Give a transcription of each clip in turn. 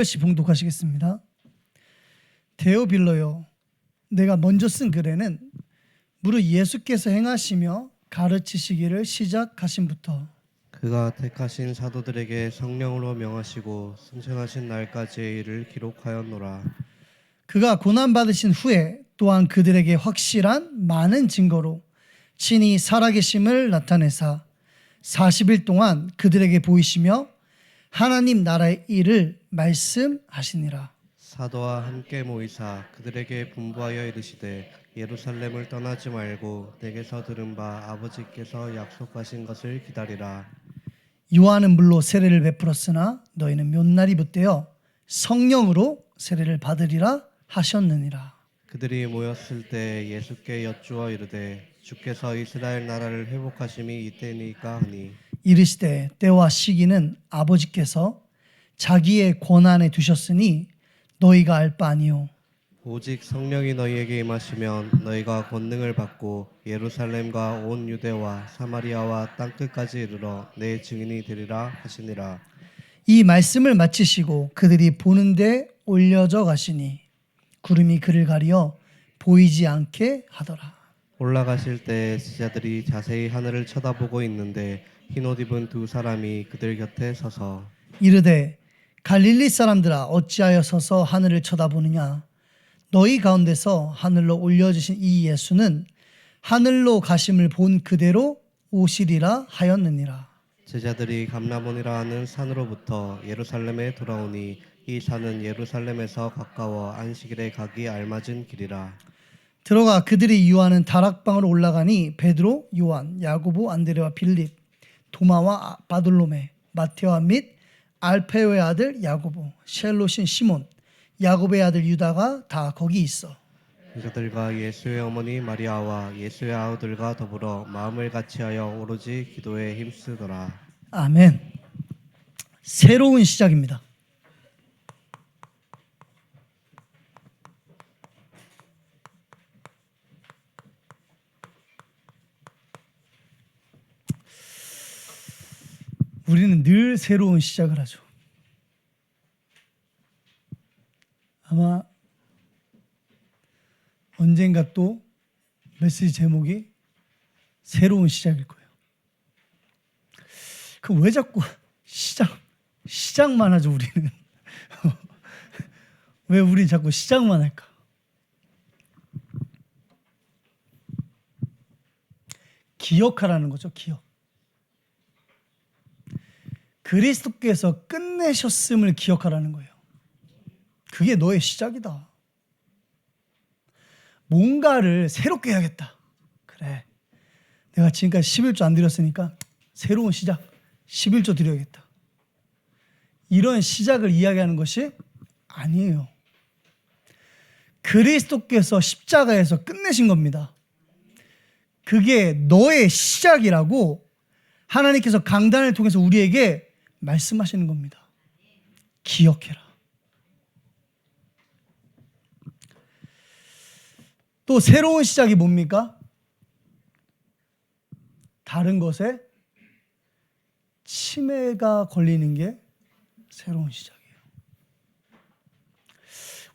다시 봉독하시겠습니다. 데오빌로요, 내가 먼저 쓴 글에는 무릇 예수께서 행하시며 가르치시기를 시작하신부터 그가 택하신 사도들에게 성령으로 명하시고 승천하신 날까지의 일을 기록하였노라. 그가 고난받으신 후에 또한 그들에게 확실한 많은 증거로 친히 살아계심을 나타내사 40일 동안 그들에게 보이시며 하나님 나라의 일을 말씀하시니라. 사도와 함께 모이사 그들에게 분부하여 이르시되 예루살렘을 떠나지 말고 내게서 들은 바 아버지께서 약속하신 것을 기다리라. 요한은 물로 세례를 베풀었으나 너희는 몇 날이 붙되어 성령으로 세례를 받으리라 하셨느니라. 그들이 모였을 때 예수께 여쭈어 이르되 주께서 이스라엘 나라를 회복하심이 이때니까 하니 이르시되 때와 시기는 아버지께서 자기의 권한에 두셨으니 너희가 알 바 아니요 오직 성령이 너희에게 임하시면 너희가 권능을 받고 예루살렘과 온 유대와 사마리아와 땅끝까지 이르러 내 증인이 되리라 하시니라. 이 말씀을 마치시고 그들이 보는데 올려져 가시니 구름이 그를 가리어 보이지 않게 하더라. 올라가실 때 제자들이 자세히 하늘을 쳐다보고 있는데 흰옷 입은 두 사람이 그들 곁에 서서 이르되 갈릴리 사람들아 어찌하여 서서 하늘을 쳐다보느냐. 너희 가운데서 하늘로 올려주신 이 예수는 하늘로 가심을 본 그대로 오시리라 하였느니라. 제자들이 감라몬이라 하는 산으로부터 예루살렘에 돌아오니 이 산은 예루살렘에서 가까워 안식일에 가기 알맞은 길이라. 들어가 그들이 유하는 다락방으로 올라가니 베드로, 요한, 야고보, 안드레와 빌립, 도마와 바돌로메, 마테와 및 알페오의 아들 야고보, 셀롯인 시몬, 야고보의 아들 유다가 다 거기 있어. 제자들과 예수의 어머니 마리아와 예수의 아우들과 더불어 마음을 같이하여 오로지 기도에 힘쓰더라. 아멘. 새로운 시작입니다. 우리는 늘 새로운 시작을 하죠. 아마 언젠가 또 메시지 제목이 새로운 시작일 거예요. 그럼 왜 자꾸 시작만 하죠, 우리는? 왜 우린 자꾸 시작만 할까? 기억하라는 거죠, 기억. 그리스도께서 끝내셨음을 기억하라는 거예요. 그게 너의 시작이다. 뭔가를 새롭게 해야겠다. 그래, 내가 지금까지 11조 안 드렸으니까 새로운 시작 11조 드려야겠다. 이런 시작을 이야기하는 것이 아니에요. 그리스도께서 십자가에서 끝내신 겁니다. 그게 너의 시작이라고 하나님께서 강단을 통해서 우리에게 말씀하시는 겁니다. 기억해라. 또 새로운 시작이 뭡니까? 다른 것에 치매가 걸리는 게 새로운 시작이에요.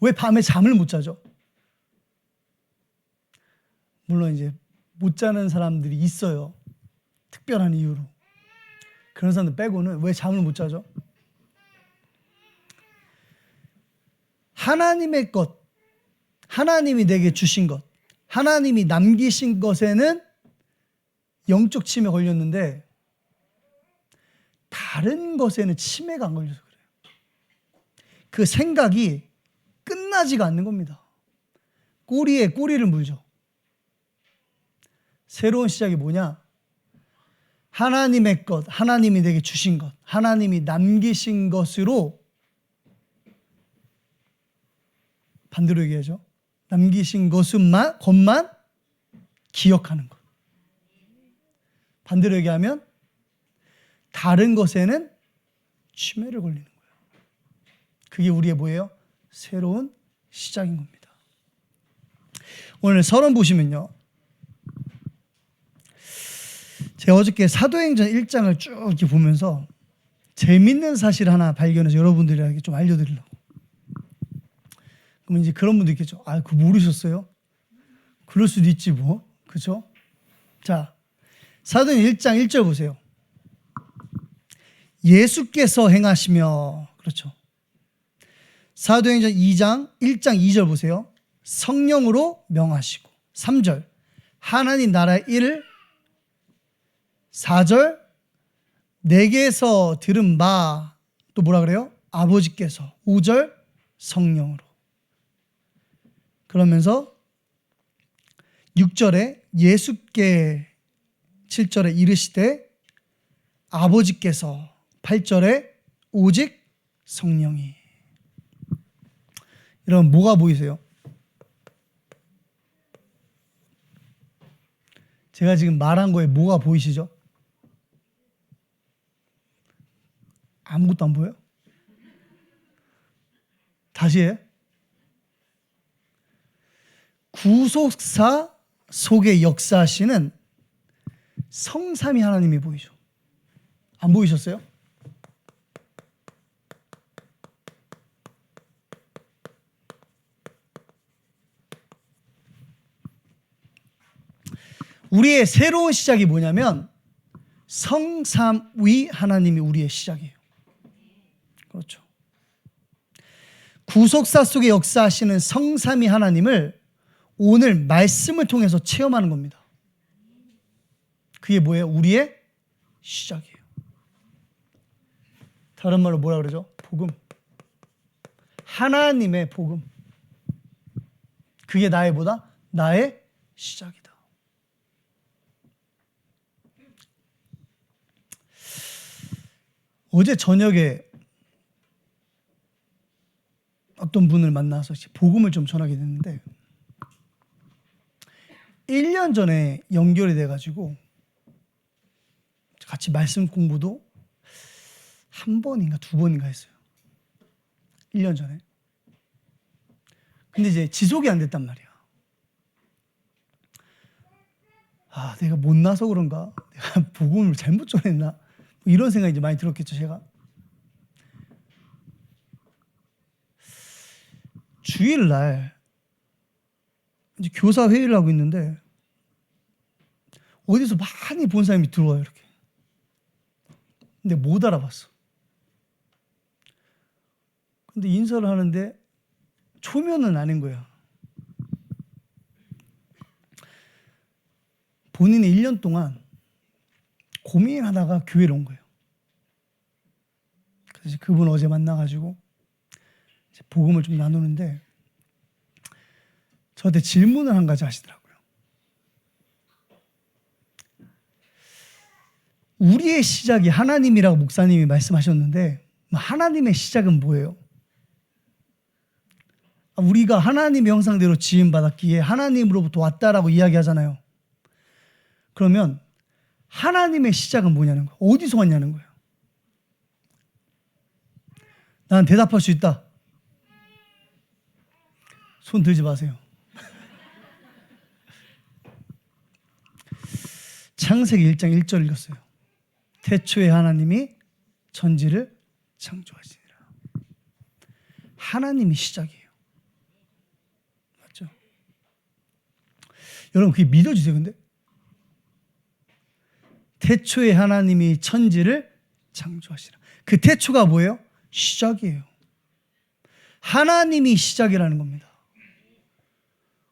왜 밤에 잠을 못 자죠? 물론 이제 못 자는 사람들이 있어요. 특별한 이유로. 그런 사람들 빼고는 왜 잠을 못 자죠? 하나님의 것, 하나님이 내게 주신 것, 하나님이 남기신 것에는 영적 치매 걸렸는데 다른 것에는 치매가 안 걸려서 그래요. 그 생각이 끝나지가 않는 겁니다. 꼬리에 꼬리를 물죠. 새로운 시작이 뭐냐? 하나님의 것, 하나님이 내게 주신 것, 하나님이 남기신 것으로 반대로 얘기하죠. 남기신 것만 기억하는 것. 반대로 얘기하면 다른 것에는 치매를 걸리는 거예요. 그게 우리의 뭐예요? 새로운 시작인 겁니다. 오늘 서론 보시면요. 제가 어저께 사도행전 1장을 쭉 이렇게 보면서 재밌는 사실 하나 발견해서 여러분들에게 좀 알려드리려고. 그럼 이제 그런 분도 있겠죠. 아, 그거 모르셨어요? 그럴 수도 있지 뭐. 그렇죠? 자, 사도행 1장 1절 보세요. 예수께서 행하시며, 그렇죠. 사도행전 2장 1장 2절 보세요. 성령으로 명하시고. 3절 하나님 나라의 일을. 4절 내게서 들은 바. 또 뭐라 그래요? 아버지께서. 5절 성령으로. 그러면서 6절에 예수께, 7절에 이르시되 아버지께서, 8절에 오직 성령이. 여러분 뭐가 보이세요? 제가 지금 말한 거에 뭐가 보이시죠? 아무것도 안 보여요? 다시 해. 구속사 속에 역사하시는 성삼위 하나님이 보이죠. 안 보이셨어요? 우리의 새로운 시작이 뭐냐면 성삼위 하나님이 우리의 시작이에요. 그렇죠. 구속사 속에 역사하시는 성삼위 하나님을 오늘 말씀을 통해서 체험하는 겁니다. 그게 뭐예요? 우리의 시작이에요. 다른 말로 뭐라 그러죠? 복음. 하나님의 복음. 그게 나의 뭐다? 나의 시작이다. 어제 저녁에 어떤 분을 만나서 복음을 좀 전하게 됐는데 1년 전에 연결이 돼가지고 같이 말씀 공부도 한 번인가 두 번인가 했어요. 1년 전에. 근데 이제 지속이 안 됐단 말이야. 아, 내가 못나서 그런가? 내가 복음을 잘못 전했나? 이런 생각이 이제 많이 들었겠죠, 제가. 주일날 이제 교사 회의를 하고 있는데 어디서 많이 본 사람이 들어와요, 이렇게. 근데 못 알아봤어. 근데 인사를 하는데 초면은 아닌 거야. 본인이 1년 동안 고민하다가 교회를 온 거예요. 그래서 그분 어제 만나가지고 복음을 좀 나누는데 저한테 질문을 한 가지 하시더라고요. 우리의 시작이 하나님이라고 목사님이 말씀하셨는데 하나님의 시작은 뭐예요? 우리가 하나님의 형상대로 지음받았기에 하나님으로부터 왔다라고 이야기하잖아요. 그러면 하나님의 시작은 뭐냐는 거예요. 어디서 왔냐는 거예요. 난 대답할 수 있다. 손 들지 마세요. 창세기 1장 1절 읽었어요. 태초에 하나님이 천지를 창조하시니라. 하나님이 시작이에요. 맞죠? 여러분 그게 믿어주세요. 근데 태초에 하나님이 천지를 창조하시라. 그 태초가 뭐예요? 시작이에요. 하나님이 시작이라는 겁니다.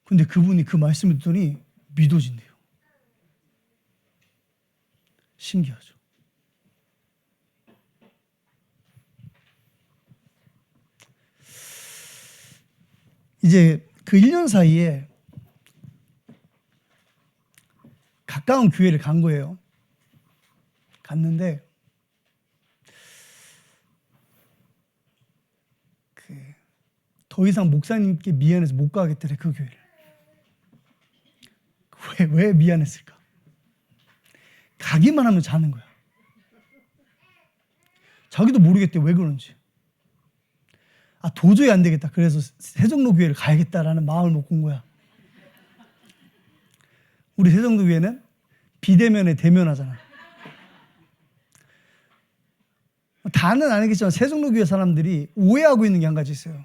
근데 그분이 그 말씀을 듣더니 믿어진대요. 신기하죠. 이제 그 1년 사이에 가까운 교회를 간 거예요. 갔는데 더 이상 목사님께 미안해서 못 가겠더래, 그 교회를. 왜 미안했을까? 가기만 하면 자는 거야. 자기도 모르겠대, 왜 그런지. 아, 도저히 안 되겠다. 그래서 세종로 교회를 가야겠다라는 마음을 먹고 온 거야. 우리 세종로 교회는 비대면에 대면하잖아. 다는 아니겠지만 세종로 교회 사람들이 오해하고 있는 게 한 가지 있어요.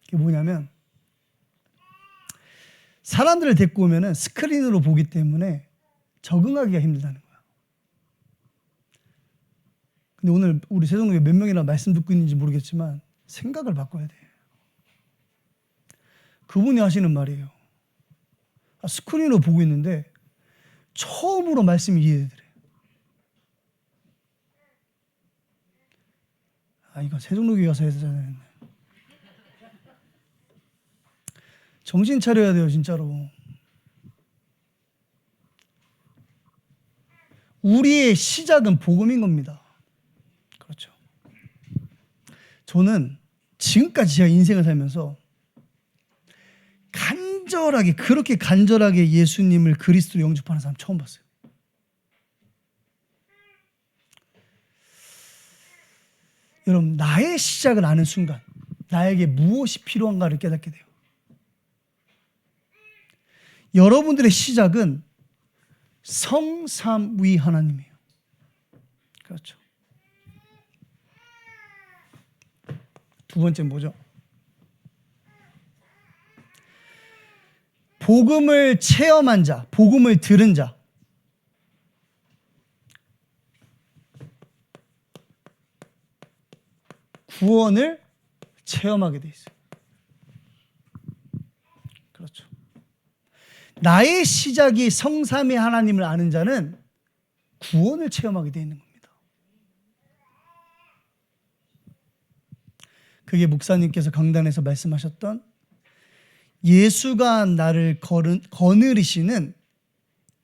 그게 뭐냐면 사람들을 데리고 오면은 스크린으로 보기 때문에 적응하기가 힘들다는 거야. 근데 오늘 우리 세종교회 몇 명이나 말씀 듣고 있는지 모르겠지만 생각을 바꿔야 돼. 그분이 하시는 말이에요. 스크린으로 보고 있는데 처음으로 말씀이 이해되더래. 이건 세종교회 가서 해서 잘했네. 정신 차려야 돼요, 진짜로. 우리의 시작은 복음인 겁니다. 그렇죠. 저는 지금까지 제가 인생을 살면서 그렇게 간절하게 예수님을 그리스도로 영접하는 사람 처음 봤어요. 여러분, 나의 시작을 아는 순간 나에게 무엇이 필요한가를 깨닫게 돼요. 여러분들의 시작은 성삼위 하나님이에요. 그렇죠. 두 번째 뭐죠? 복음을 체험한 자, 복음을 들은 자. 구원을 체험하게 돼 있어요. 그렇죠. 나의 시작이 성삼위 하나님을 아는 자는 구원을 체험하게 돼 있는 겁니다. 그게 목사님께서 강단에서 말씀하셨던 예수가 나를 거느리시는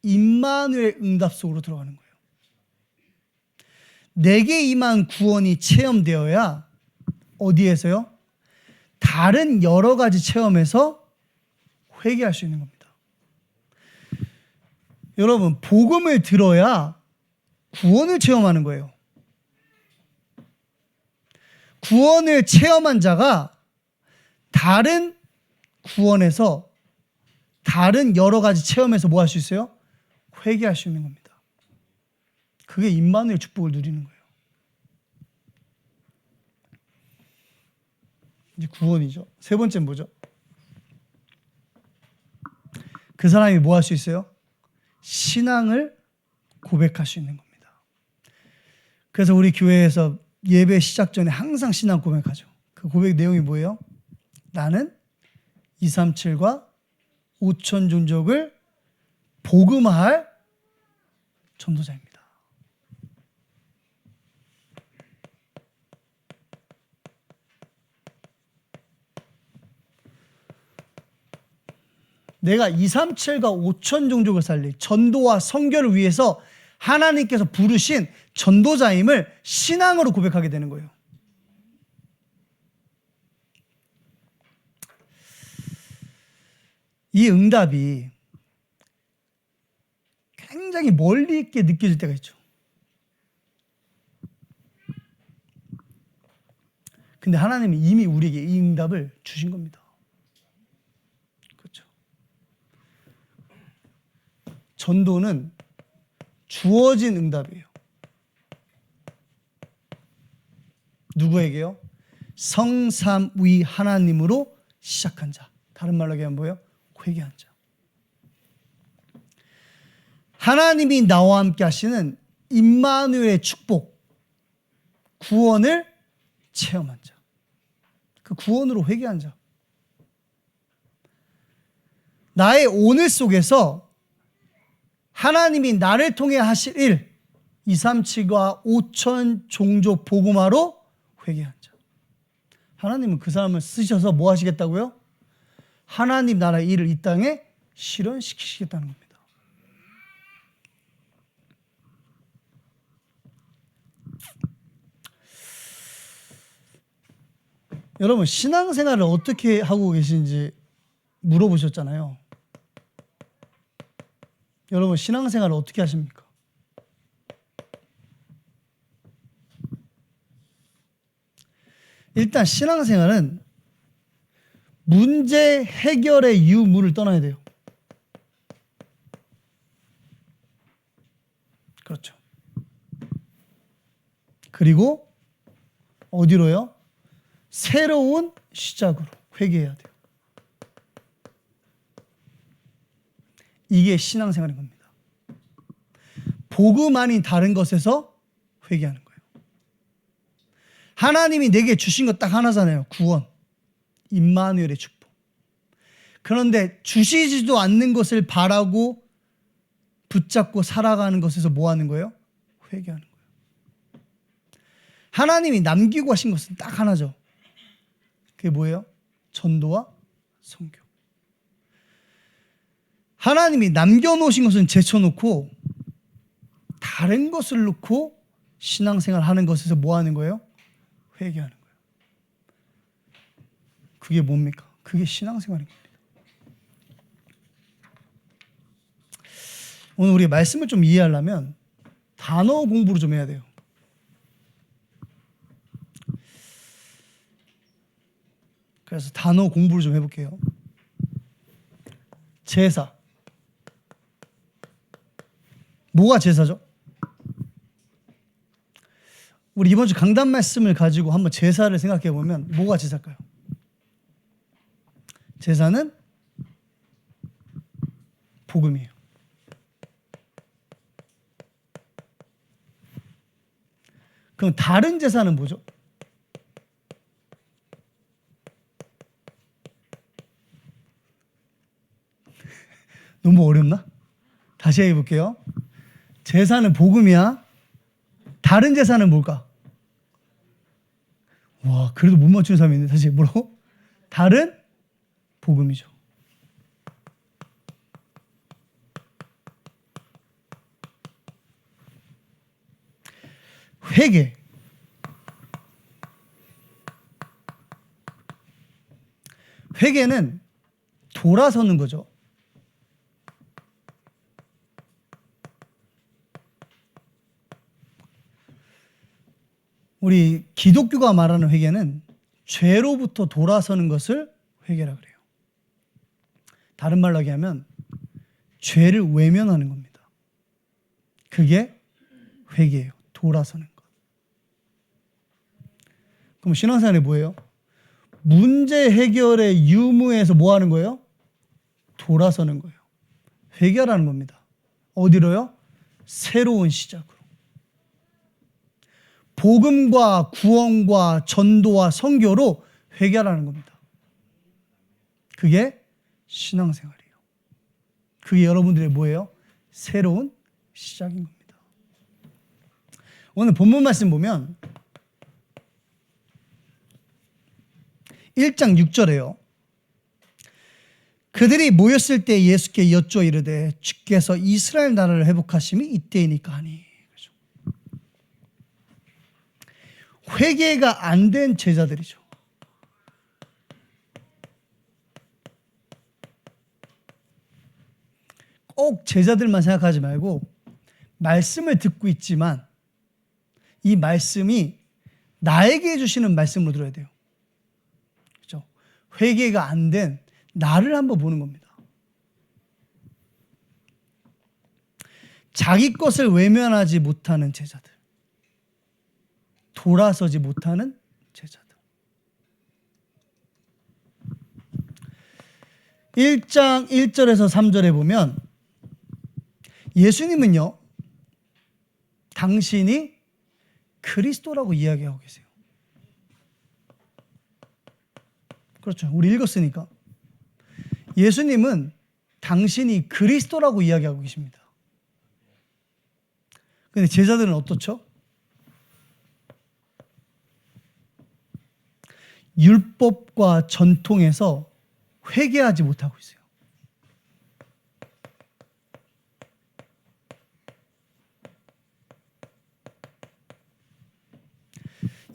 임마누엘 응답 속으로 들어가는 거예요. 내게 임한 구원이 체험되어야 어디에서요? 다른 여러 가지 체험에서 회개할 수 있는 겁니다. 여러분, 복음을 들어야 구원을 체험하는 거예요. 구원을 체험한 자가 다른 구원에서 다른 여러 가지 체험에서 뭐 할 수 있어요? 회개할 수 있는 겁니다. 그게 임마누엘 축복을 누리는 거예요. 이제 구원이죠. 세 번째는 뭐죠? 그 사람이 뭐 할 수 있어요? 신앙을 고백할 수 있는 겁니다. 그래서 우리 교회에서 예배 시작 전에 항상 신앙 고백하죠. 그 고백 내용이 뭐예요? 나는 237과 5천 종족을 복음화할 전도자입니다. 내가 237과 5천 종족을 살릴 전도와 선교를 위해서 하나님께서 부르신 전도자임을 신앙으로 고백하게 되는 거예요. 이 응답이 굉장히 멀리 있게 느껴질 때가 있죠. 근데 하나님이 이미 우리에게 이 응답을 주신 겁니다. 그렇죠. 전도는 주어진 응답이에요. 누구에게요? 성삼위 하나님으로 시작한 자. 다른 말로 얘기하면 뭐예요? 회개한 자. 하나님이 나와 함께 하시는 임마누엘의 축복, 구원을 체험한 자. 그 구원으로 회개한 자. 나의 오늘 속에서 하나님이 나를 통해 하실 일, 237과 5천 종족 복음화로 회개한 자. 하나님은 그 사람을 쓰셔서 뭐 하시겠다고요? 하나님 나라의 일을 이 땅에 실현시키시겠다는 겁니다. 여러분, 신앙생활을 어떻게 하고 계신지 물어보셨잖아요. 여러분, 신앙생활을 어떻게 하십니까? 일단 신앙생활은 문제 해결의 유무를 떠나야 돼요. 그렇죠. 그리고 어디로요? 새로운 시작으로 회개해야 돼요. 이게 신앙생활인 겁니다. 복음 아닌 다른 것에서 회개하는 거예요. 하나님이 내게 주신 것 딱 하나잖아요. 구원. 임마누엘의 축복. 그런데 주시지도 않는 것을 바라고 붙잡고 살아가는 것에서 뭐 하는 거예요? 회개하는 거예요. 하나님이 남기고 하신 것은 딱 하나죠. 그게 뭐예요? 전도와 선교. 하나님이 남겨놓으신 것은 제쳐놓고 다른 것을 놓고 신앙생활 하는 것에서 뭐 하는 거예요? 회개하는 거예요. 그게 뭡니까? 그게 신앙생활인 겁니다. 오늘 우리 말씀을 좀 이해하려면 단어 공부를 좀 해야 돼요. 그래서 단어 공부를 좀 해볼게요. 제사. 뭐가 제사죠? 우리 이번 주 강단 말씀을 가지고 한번 제사를 생각해 보면 뭐가 제사일까요? 제사는 복음이에요. 그럼 다른 제사는 뭐죠? 너무 어렵나? 다시 해볼게요. 제사는 복음이야. 다른 제사는 뭘까? 와, 그래도 못 맞추는 사람이 있네. 다시 뭐라고? 다른 복음이죠. 회개. 회개는 돌아서는 거죠. 우리 기독교가 말하는 회개는 죄로부터 돌아서는 것을 회개라 그래요. 다른 말로 하면 죄를 외면하는 겁니다. 그게 회개예요. 돌아서는 것. 그럼 신앙생활이 뭐예요? 문제 해결의 유무에서 뭐 하는 거예요? 돌아서는 거예요. 회개하라는 겁니다. 어디로요? 새로운 시작으로. 복음과 구원과 전도와 선교로 회개하라는 겁니다. 그게 신앙생활이에요. 그게 여러분들의 뭐예요? 새로운 시작인 겁니다. 오늘 본문 말씀 보면 1장 6절에요. 그들이 모였을 때 예수께 여쭈어 이르되 주께서 이스라엘 나라를 회복하심이 이때이니까 하니. 회개가 안 된 제자들이죠. 꼭 제자들만 생각하지 말고 말씀을 듣고 있지만 이 말씀이 나에게 해주시는 말씀으로 들어야 돼요. 그렇죠? 회개가 안 된 나를 한번 보는 겁니다. 자기 것을 외면하지 못하는 제자들. 돌아서지 못하는 제자들. 1장 1절에서 3절에 보면 예수님은요, 당신이 그리스도라고 이야기하고 계세요. 그렇죠. 우리 읽었으니까. 예수님은 당신이 그리스도라고 이야기하고 계십니다. 근데 제자들은 어떻죠? 율법과 전통에서 회개하지 못하고 있어요.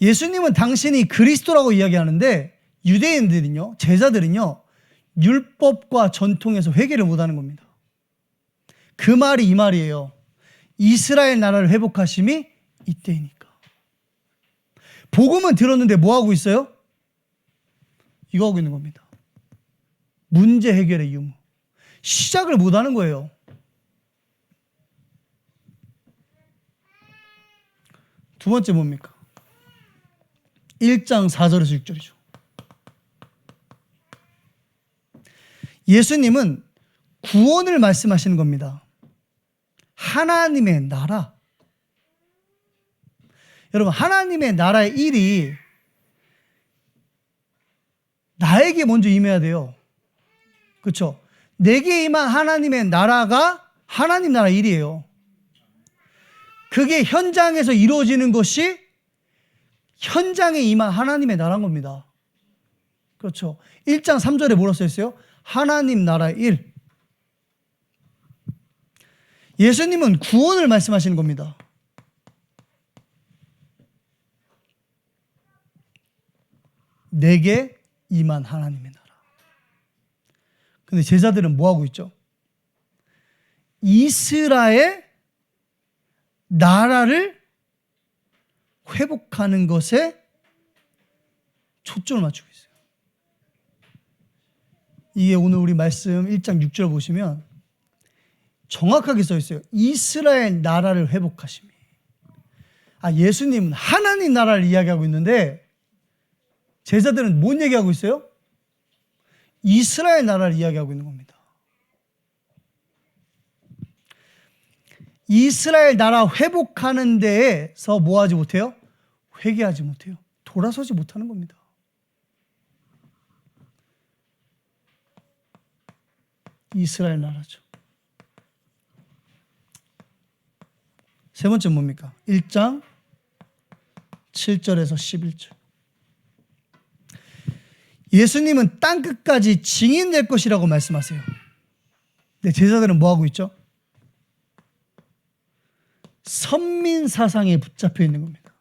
예수님은 당신이 그리스도라고 이야기하는데 유대인들은요, 제자들은요, 율법과 전통에서 회개를 못하는 겁니다. 그 말이 이 말이에요. 이스라엘 나라를 회복하심이 이때이니까. 복음은 들었는데 뭐 하고 있어요? 이거 하고 있는 겁니다. 문제 해결의 유무. 시작을 못하는 거예요. 두 번째 뭡니까? 1장 4절에서 6절이죠. 예수님은 구원을 말씀하시는 겁니다. 하나님의 나라. 여러분, 하나님의 나라의 일이 나에게 먼저 임해야 돼요. 그렇죠? 내게 임한 하나님의 나라가 하나님 나라 일이에요. 그게 현장에서 이루어지는 것이 현장에 임한 하나님의 나라인 겁니다. 그렇죠? 1장 3절에 뭐라고 써있어요? 하나님 나라의 일. 예수님은 구원을 말씀하시는 겁니다. 내게 임한 하나님의 나라. 근데 제자들은 뭐하고 있죠? 이스라엘 나라를 회복하는 것에 초점을 맞추고 있어요. 이게 오늘 우리 말씀 1장 6절 보시면 정확하게 써 있어요. 이스라엘 나라를 회복하심이. 예수님은 하나님 나라를 이야기하고 있는데 제자들은 뭔 얘기하고 있어요? 이스라엘 나라를 이야기하고 있는 겁니다. 이스라엘 나라 회복하는 데에서 뭐 하지 못해요? 회개하지 못해요. 돌아서지 못하는 겁니다. 이스라엘 나라죠. 세 번째 뭡니까? 1장 7절에서 11절. 예수님은 땅끝까지 증인될 것이라고 말씀하세요. 근데 제자들은 뭐하고 있죠? 선민 사상에 붙잡혀 있는 겁니다.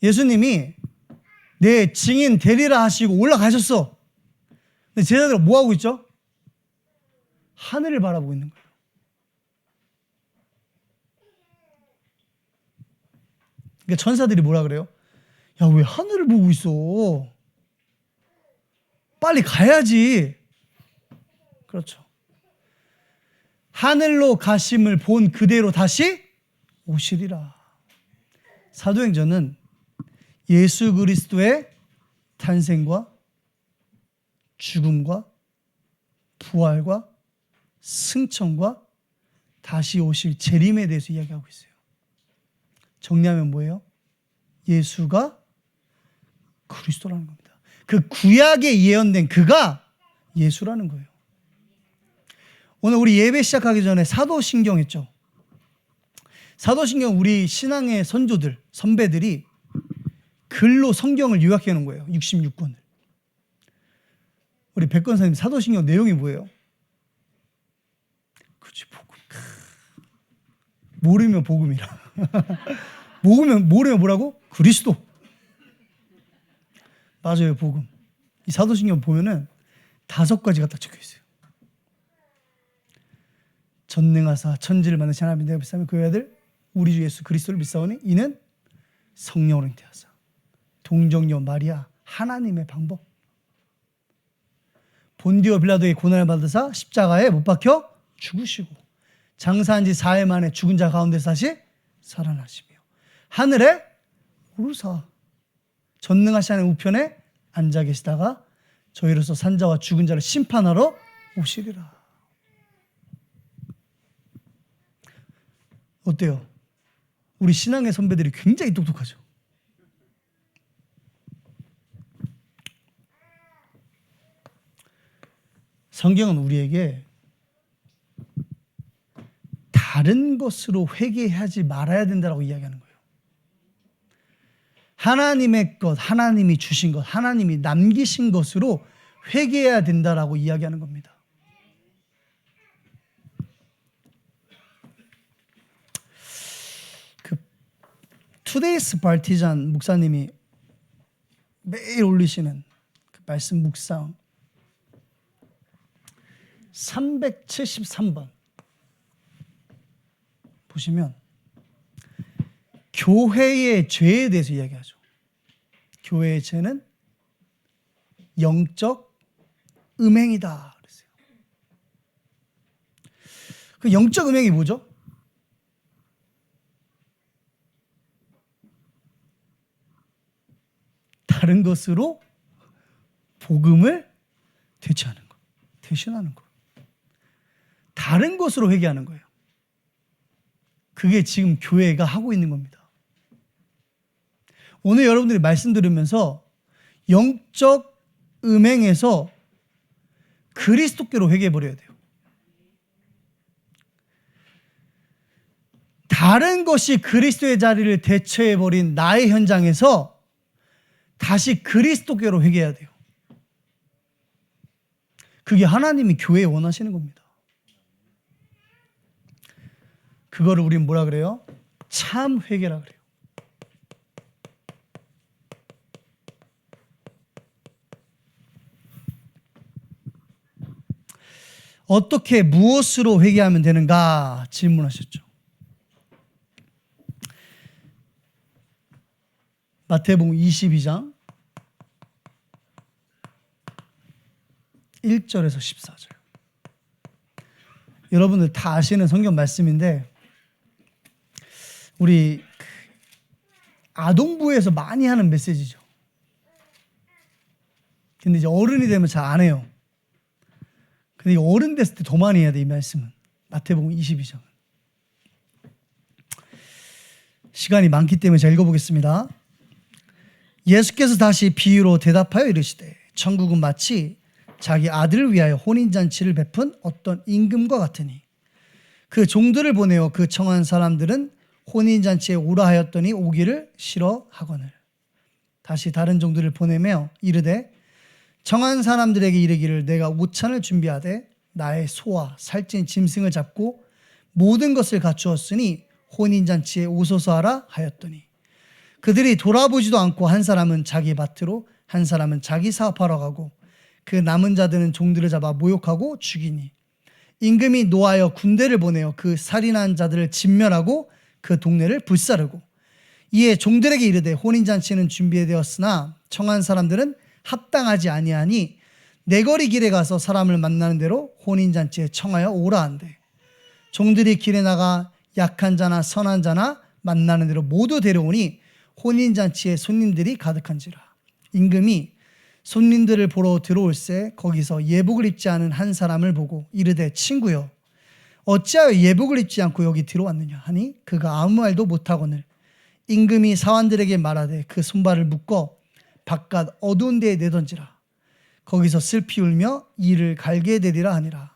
예수님이 내 증인 되리라 하시고 올라가셨어. 근데 제자들은 뭐하고 있죠? 하늘을 바라보고 있는 거예요. 그러니까 천사들이 뭐라 그래요? 야, 왜 하늘을 보고 있어? 빨리 가야지. 그렇죠. 하늘로 가심을 본 그대로 다시 오시리라. 사도행전은 예수 그리스도의 탄생과 죽음과 부활과 승천과 다시 오실 재림에 대해서 이야기하고 있어요. 정리하면 뭐예요? 예수가 그리스도라는 겁니다. 그 구약에 예언된 그가 예수라는 거예요. 오늘 우리 예배 시작하기 전에 사도신경 했죠. 사도신경 우리 신앙의 선조들, 선배들이 글로 성경을 요약해 놓은 거예요. 66권을. 우리 백건 선생님 사도신경 내용이 뭐예요? 그렇지, 복음. 모르면 복음이라. 모르면 뭐라고? 그리스도. 맞아요, 복음. 이 사도신경 보면은 5가지가 딱 적혀 있어요. 전능하사 천지를 만드신 하나님 내가 믿사오니 그의 아들 우리 주 예수 그리스도를 믿사오니 이는 성령으로 잉태하사 동정녀 마리아 하나님의 방법. 본디오 빌라도의 고난을 받으사 십자가에 못 박혀 죽으시고 장사한 지 4일 만에 죽은 자 가운데서 다시 살아나시며 하늘에 오르사 전능하신 하나님 우편에 앉아 계시다가 저희로서 산자와 죽은 자를 심판하러 오시리라. 어때요? 우리 신앙의 선배들이 굉장히 똑똑하죠. 성경은 우리에게 다른 것으로 회개하지 말아야 된다고 이야기하는 거예요. 하나님의 것, 하나님이 주신 것, 하나님이 남기신 것으로 회개해야 된다라고 이야기하는 겁니다. 그 투데이스 발티잔 목사님이 매일 올리시는 그 말씀 묵상 373번 보시면 교회의 죄에 대해서 이야기하죠. 교회의 죄는 영적 음행이다 그랬어요. 그 영적 음행이 뭐죠? 다른 것으로 복음을 대체하는 것. 대신하는 거예요. 다른 것으로 회개하는 거예요. 그게 지금 교회가 하고 있는 겁니다. 오늘 여러분들이 말씀 들으면서 영적 음행에서 그리스도께로 회개해버려야 돼요. 다른 것이 그리스도의 자리를 대체해버린 나의 현장에서 다시 그리스도께로 회개해야 돼요. 그게 하나님이 교회에 원하시는 겁니다. 그거를 우리는 뭐라 그래요? 참 회개라 그래요. 어떻게 무엇으로 회개하면 되는가 질문하셨죠. 마태복음 22장 1절에서 14절. 여러분들 다 아시는 성경 말씀인데 우리 아동부에서 많이 하는 메시지죠. 근데 이제 어른이 되면 잘 안 해요. 근데 어른 됐을 때 더 많이 해야 돼, 이 말씀은. 마태복음 22장. 시간이 많기 때문에 제가 읽어보겠습니다. 예수께서 다시 비유로 대답하여 이르시되 천국은 마치 자기 아들을 위하여 혼인잔치를 베푼 어떤 임금과 같으니 그 종들을 보내어 그 청한 사람들은 혼인잔치에 오라 하였더니 오기를 싫어하거늘 다시 다른 종들을 보내며 이르되 정한 사람들에게 이르기를 내가 오찬을 준비하되 나의 소와 살찐 짐승을 잡고 모든 것을 갖추었으니 혼인잔치에 오소서 하라 하였더니 그들이 돌아보지도 않고 한 사람은 자기 밭으로 한 사람은 자기 사업하러 가고 그 남은 자들은 종들을 잡아 모욕하고 죽이니 임금이 노하여 군대를 보내어 그 살인한 자들을 진멸하고 그 동네를 불사르고 이에 종들에게 이르되 혼인잔치는 준비되었으나 청한 사람들은 합당하지 아니하니 내거리 길에 가서 사람을 만나는 대로 혼인잔치에 청하여 오라 한대 종들이 길에 나가 약한 자나 선한 자나 만나는 대로 모두 데려오니 혼인잔치에 손님들이 가득한지라 임금이 손님들을 보러 들어올새 거기서 예복을 입지 않은 한 사람을 보고 이르되 친구여 어찌하여 예복을 입지 않고 여기 들어왔느냐 하니 그가 아무 말도 못하거늘 임금이 사환들에게 말하되 그 손발을 묶어 바깥 어두운 데에 내던지라 거기서 슬피 울며 이를 갈게 되리라 하니라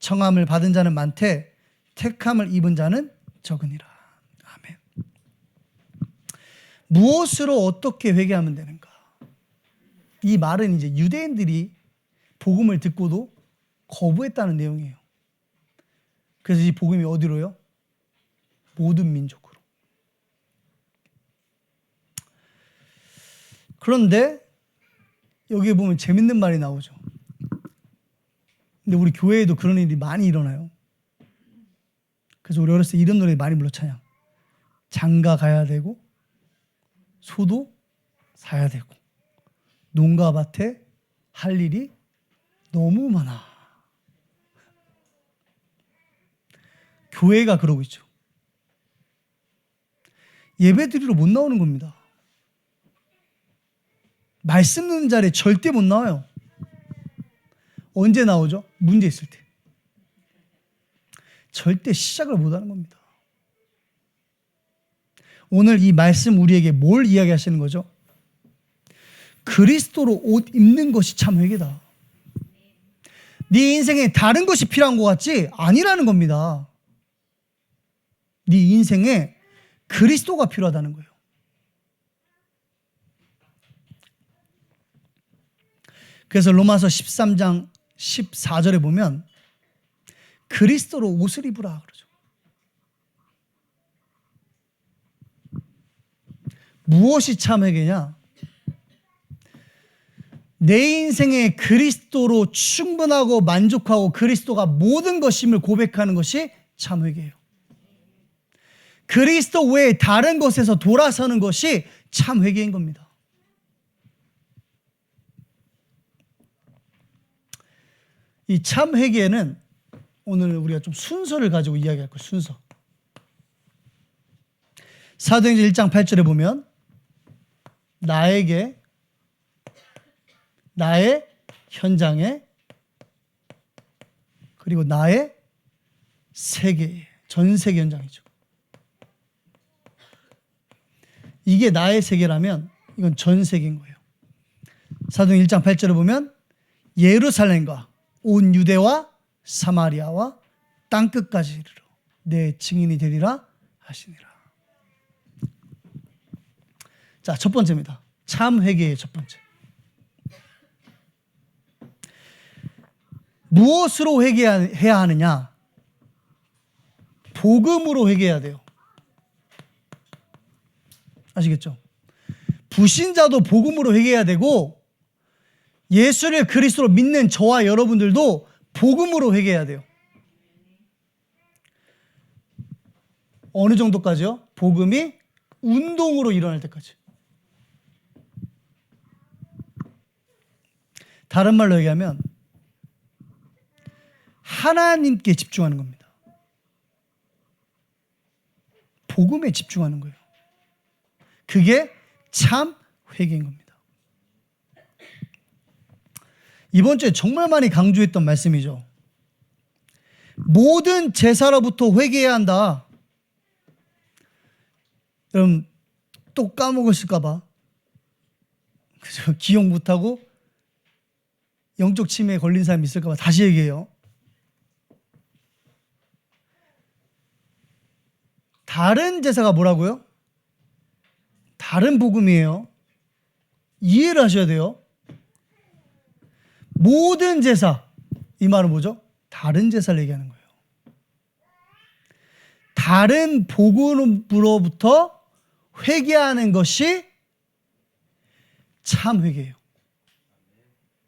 청함을 받은 자는 많되 택함을 입은 자는 적으니라. 아멘. 무엇으로 어떻게 회개하면 되는가? 이 말은 이제 유대인들이 복음을 듣고도 거부했다는 내용이에요. 그래서 이 복음이 어디로요? 모든 민족으로. 그런데 여기에 보면 재밌는 말이 나오죠. 근데 우리 교회에도 그런 일이 많이 일어나요. 그래서 우리 어렸을 때 이런 노래 많이 불러 찬양. 장가 가야 되고 소도 사야 되고 농가 밭에 할 일이 너무 많아. 교회가 그러고 있죠. 예배드리러 못 나오는 겁니다. 말씀 듣는 자리에 절대 못 나와요. 언제 나오죠? 문제 있을 때. 절대 시작을 못 하는 겁니다. 오늘 이 말씀 우리에게 뭘 이야기하시는 거죠? 그리스도로 옷 입는 것이 참 회개다. 네 인생에 다른 것이 필요한 것 같지? 아니라는 겁니다. 네 인생에 그리스도가 필요하다는 거예요. 그래서 로마서 13장 14절에 보면 그리스도로 옷을 입으라 그러죠. 무엇이 참 회개냐? 내 인생에 그리스도로 충분하고 만족하고 그리스도가 모든 것임을 고백하는 것이 참 회개예요. 그리스도 외에 다른 것에서 돌아서는 것이 참 회개인 겁니다. 이 참 회개는 오늘 우리가 좀 순서를 가지고 이야기할 거예요. 순서. 사도행전 1장 8절에 보면 나의 현장에 그리고 나의 세계, 전 세계 현장이죠. 이게 나의 세계라면 이건 전 세계인 거예요. 사도행 1장 8절을 보면 예루살렘과 온 유대와 사마리아와 땅끝까지 이르러 내 증인이 되리라 하시니라. 자, 첫 번째입니다. 참 회개의 첫 번째. 무엇으로 회개해야 하느냐? 복음으로 회개해야 돼요. 아시겠죠? 불신자도 복음으로 회개해야 되고 예수를 그리스도로 믿는 저와 여러분들도 복음으로 회개해야 돼요. 어느 정도까지요? 복음이 운동으로 일어날 때까지. 다른 말로 얘기하면 하나님께 집중하는 겁니다. 복음에 집중하는 거예요. 그게 참 회개인 겁니다. 이번 주에 정말 많이 강조했던 말씀이죠. 모든 제사로부터 회개해야 한다. 여러분 또 까먹으실까 봐 기억 못하고 영적 치매에 걸린 사람이 있을까 봐 다시 얘기해요. 다른 제사가 뭐라고요? 다른 복음이에요. 이해를 하셔야 돼요. 모든 제사, 이 말은 뭐죠? 다른 제사를 얘기하는 거예요. 다른 복음으로부터 회개하는 것이 참 회개예요.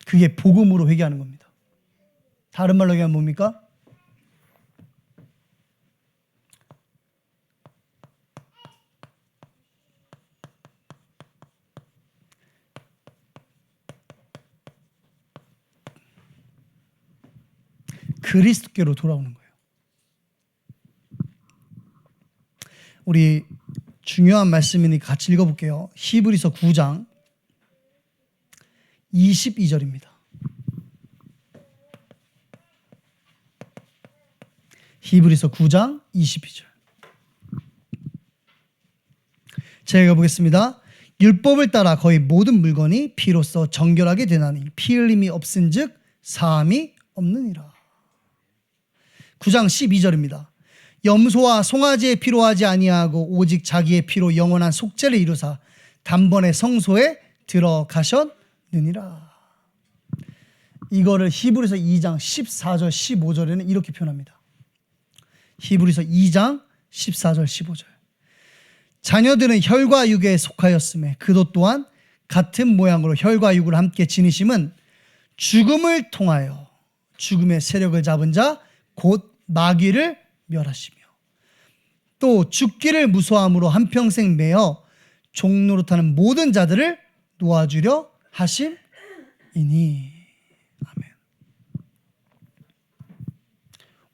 그게 복음으로 회개하는 겁니다. 다른 말로 얘기하면 뭡니까? 그리스도께로 돌아오는 거예요. 우리 중요한 말씀이니까 같이 읽어볼게요. 히브리서 9장 22절입니다. 히브리서 9장 22절. 제가 읽어보겠습니다. 율법을 따라 거의 모든 물건이 피로써 정결하게 되나니 피 흘림이 없은즉 사함이 없느니라. 9장 12절입니다. 염소와 송아지의 피로 하지 아니하고 오직 자기의 피로 영원한 속죄를 이루사 단번에 성소에 들어가셨느니라. 이거를 히브리서 2장 14절 15절에는 이렇게 표현합니다. 히브리서 2장 14절 15절. 자녀들은 혈과 육에 속하였음에 그도 또한 같은 모양으로 혈과 육을 함께 지니심은 죽음을 통하여 죽음의 세력을 잡은 자 곧 마귀를 멸하시며 또 죽기를 무서함으로 한평생 매어 종노릇하는 모든 자들을 놓아주려 하심이니. 아멘.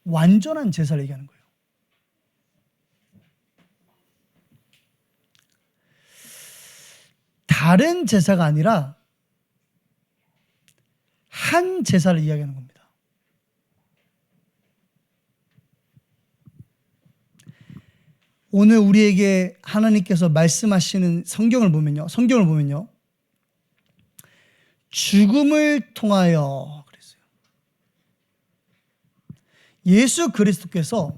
완전한 제사를 얘기하는 거예요. 다른 제사가 아니라 한 제사를 이야기하는 겁니다. 오늘 우리에게 하나님께서 말씀하시는 성경을 보면요. 죽음을 통하여 그랬어요. 예수 그리스도께서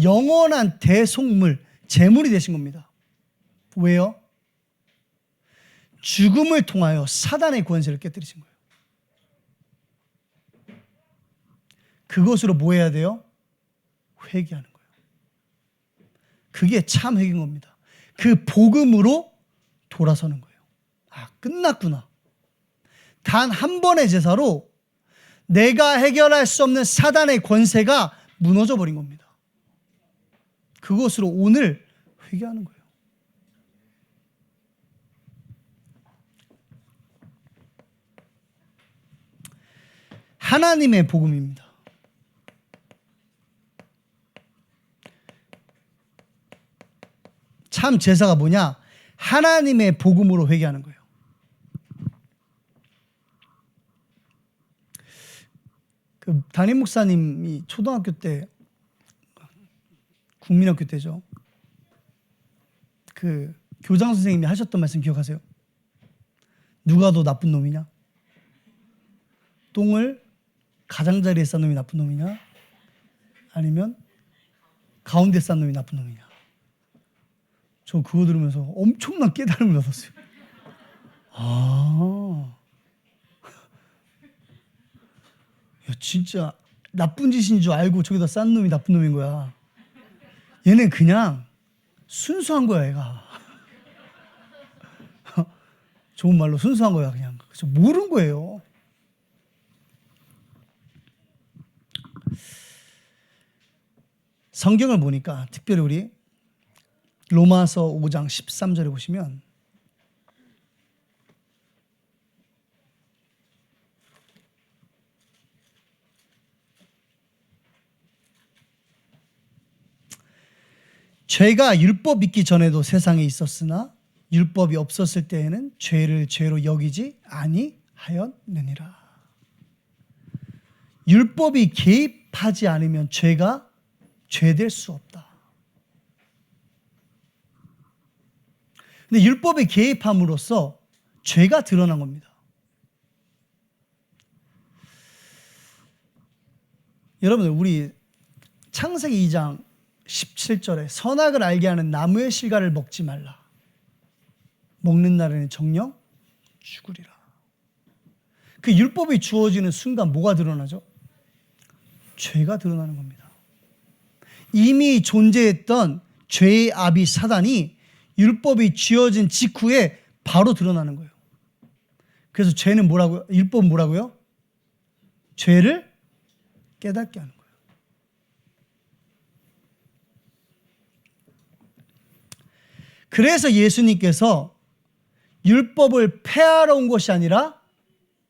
영원한 대속물, 제물이 되신 겁니다. 왜요? 죽음을 통하여 사단의 권세를 깨뜨리신 거예요. 그것으로 뭐 해야 돼요? 회개하는 거예요. 그게 참 회개인 겁니다. 그 복음으로 돌아서는 거예요. 아, 끝났구나. 단 한 번의 제사로 내가 해결할 수 없는 사단의 권세가 무너져 버린 겁니다. 그것으로 오늘 회개하는 거예요. 하나님의 복음입니다. 참 제사가 뭐냐? 하나님의 복음으로 회개하는 거예요. 그 담임 목사님이 초등학교 때, 국민학교 때죠. 그 교장 선생님이 하셨던 말씀 기억하세요? 누가 더 나쁜 놈이냐? 똥을 가장자리에 싼 놈이 나쁜 놈이냐? 아니면 가운데 싼 놈이 나쁜 놈이냐? 저 그거 들으면서 엄청난 깨달음을 얻었어요. 아, 야, 진짜 나쁜 짓인 줄 알고 저기다 싼 놈이 나쁜 놈인 거야. 얘는 그냥 순수한 거야, 얘가. 좋은 말로 순수한 거야, 그냥. 그래서 모르는 거예요. 성경을 보니까 특별히 우리 로마서 5장 13절에 보시면 죄가 율법 있기 전에도 세상에 있었으나 율법이 없었을 때에는 죄를 죄로 여기지 아니하였느니라. 율법이 개입하지 않으면 죄가 죄될 수 없다. 근데 율법이 개입함으로써 죄가 드러난 겁니다. 여러분들, 우리 창세기 2장 17절에 선악을 알게 하는 나무의 실과를 먹지 말라. 먹는 날에는 정녕 죽으리라. 그 율법이 주어지는 순간 뭐가 드러나죠? 죄가 드러나는 겁니다. 이미 존재했던 죄의 아비 사단이 율법이 지어진 직후에 바로 드러나는 거예요. 그래서 죄는 뭐라고요? 율법은 뭐라고요? 죄를 깨닫게 하는 거예요. 그래서 예수님께서 율법을 폐하러 온 것이 아니라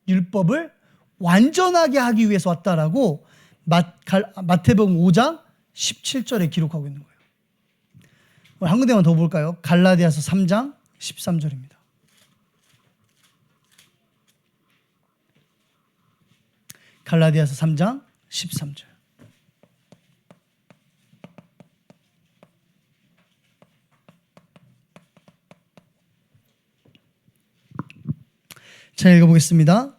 율법을 완전하게 하기 위해서 왔다라고 마태복음 5장 17절에 기록하고 있는 거예요. 한 군데만 더 볼까요? 갈라디아서 3장 13절입니다. 갈라디아서 3장 13절. 자, 읽어보겠습니다.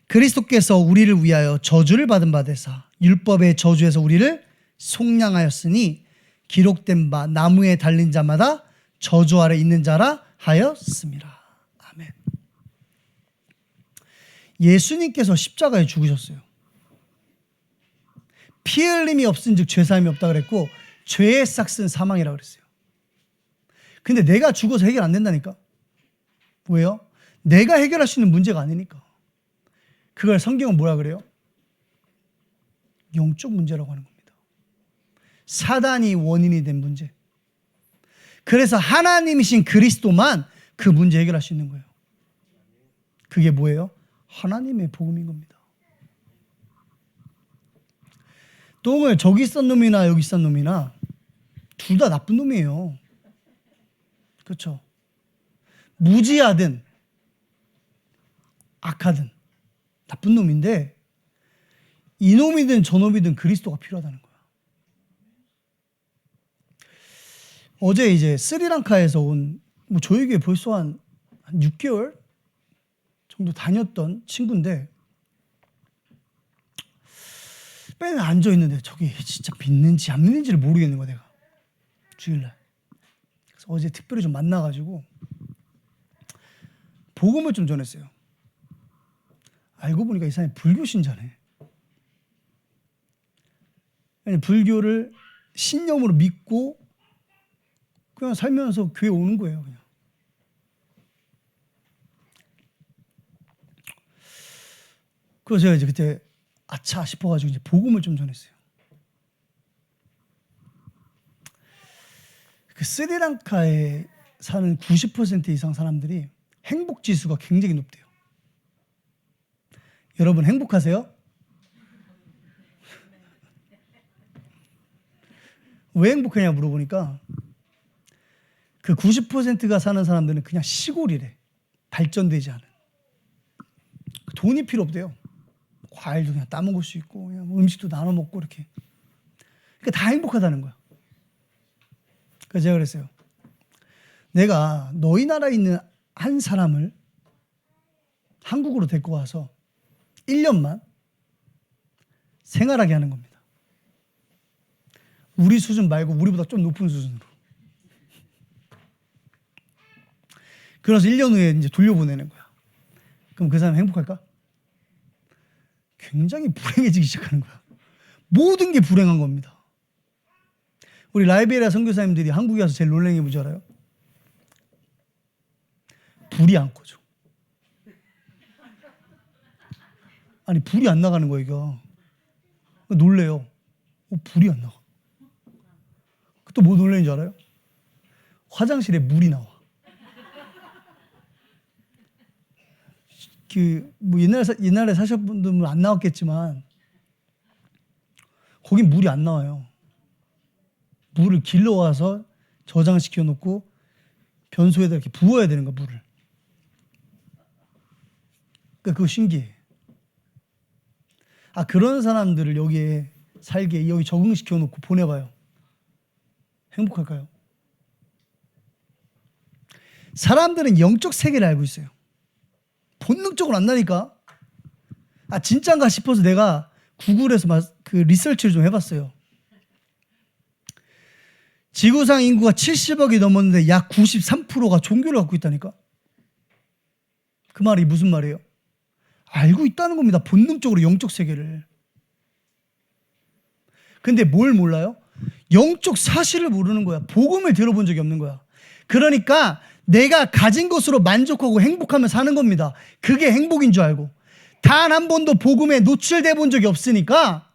그리스도께서 우리를 위하여 저주를 받은 바 되사 율법의 저주에서 우리를 속량하였으니 기록된 바 나무에 달린 자마다 저주 아래 있는 자라 하였습니다. 아멘. 예수님께서 십자가에 죽으셨어요. 피 흘림이 없은즉 죄사함이 없다 그랬고 죄의 삭은 사망이라고 그랬어요. 근데 내가 죽어서 해결 안 된다니까. 왜요? 내가 해결할 수 있는 문제가 아니니까. 그걸 성경은 뭐라 그래요? 영적 문제라고 하는 겁니다. 사단이 원인이 된 문제. 그래서 하나님이신 그리스도만 그 문제 해결할 수 있는 거예요. 그게 뭐예요? 하나님의 복음인 겁니다. 똥을 저기 싼 놈이나 여기 싼 놈이나 둘 다 나쁜 놈이에요. 그렇죠? 무지하든 악하든 나쁜 놈인데 이놈이든 저놈이든 그리스도가 필요하다는 거야. 어제 이제 스리랑카에서 온 저희 교회 벌써 한 6개월 정도 다녔던 친구인데 맨 앉아있는데 저기 진짜 믿는지 안 믿는지를 모르겠는 거야 내가. 주일날. 그래서 어제 특별히 좀 만나가지고 복음을 좀 전했어요. 알고 보니까 이 사람이 불교 신자네. 불교를 신념으로 믿고 그냥 살면서 교회 오는 거예요. 그냥. 그래서 제가 이제 그때 아차 싶어가지고 이제 복음을 좀 전했어요. 그 스리랑카에 사는 90% 이상 사람들이 행복 지수가 굉장히 높대요. 여러분 행복하세요? 왜 행복하냐 물어보니까 그 90%가 사는 사람들은 그냥 시골이래. 발전되지 않은. 돈이 필요 없대요. 과일도 그냥 따먹을 수 있고 그냥 뭐 음식도 나눠 먹고 이렇게. 그러니까 다 행복하다는 거야. 그래서 제가 그랬어요. 내가 너희 나라에 있는 한 사람을 한국으로 데리고 와서 1년만 생활하게 하는 겁니다. 우리 수준 말고 우리보다 좀 높은 수준으로. 그래서 1년 후에 이제 돌려보내는 거야. 그럼 그 사람 행복할까? 굉장히 불행해지기 시작하는 거야. 모든 게 불행한 겁니다. 우리 라이베리아 선교사님들이 한국에 와서 제일 놀란 게 뭔지 알아요? 불이 안 꺼져. 아니 불이 안 나가는 거야 이거. 놀래요. 불이 안 나가. 또 뭐 놀라는 줄 알아요? 화장실에 물이 나와. 뭐 옛날에 사셨던 분들은 안 나왔겠지만 거긴 물이 안 나와요. 물을 길러와서 저장시켜 놓고 변소에다 이렇게 부어야 되는 거야, 물을. 그러니까 그거 신기해. 그런 사람들을 여기에 살게 여기 적응시켜 놓고 보내봐요. 행복할까요? 사람들은 영적 세계를 알고 있어요. 본능적으로 안다니까. 진짠가 싶어서 내가 구글에서 그 리서치를 좀 해봤어요. 지구상 인구가 70억이 넘었는데 약 93%가 종교를 갖고 있다니까. 그 말이 무슨 말이에요? 알고 있다는 겁니다. 본능적으로 영적 세계를. 근데 뭘 몰라요? 영적 사실을 모르는 거야. 복음을 들어본 적이 없는 거야. 그러니까 내가 가진 것으로 만족하고 행복하며 사는 겁니다. 그게 행복인 줄 알고. 단 한 번도 복음에 노출돼 본 적이 없으니까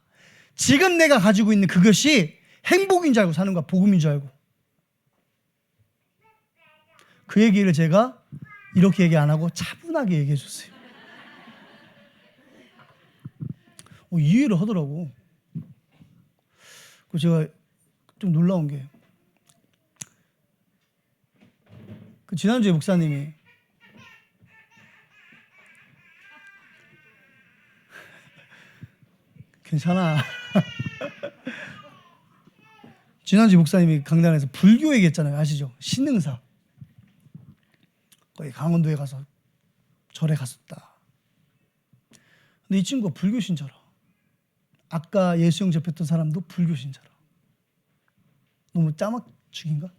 지금 내가 가지고 있는 그것이 행복인 줄 알고 사는 거야. 복음인 줄 알고. 그 얘기를 제가 이렇게 얘기 안 하고 차분하게 얘기해 줬어요. 이해를 하더라고. 그 제가 좀 놀라운 게 그 지난주에 목사님이 괜찮아. 지난주 목사님이 강단에서 불교 얘기했잖아요. 아시죠? 신능사. 거기 강원도에 가서 절에 갔었다. 근데 이 친구가 불교 신자라. 아까 예수형 접했던 사람도 불교 신자라. 너무 짜맞추기인가?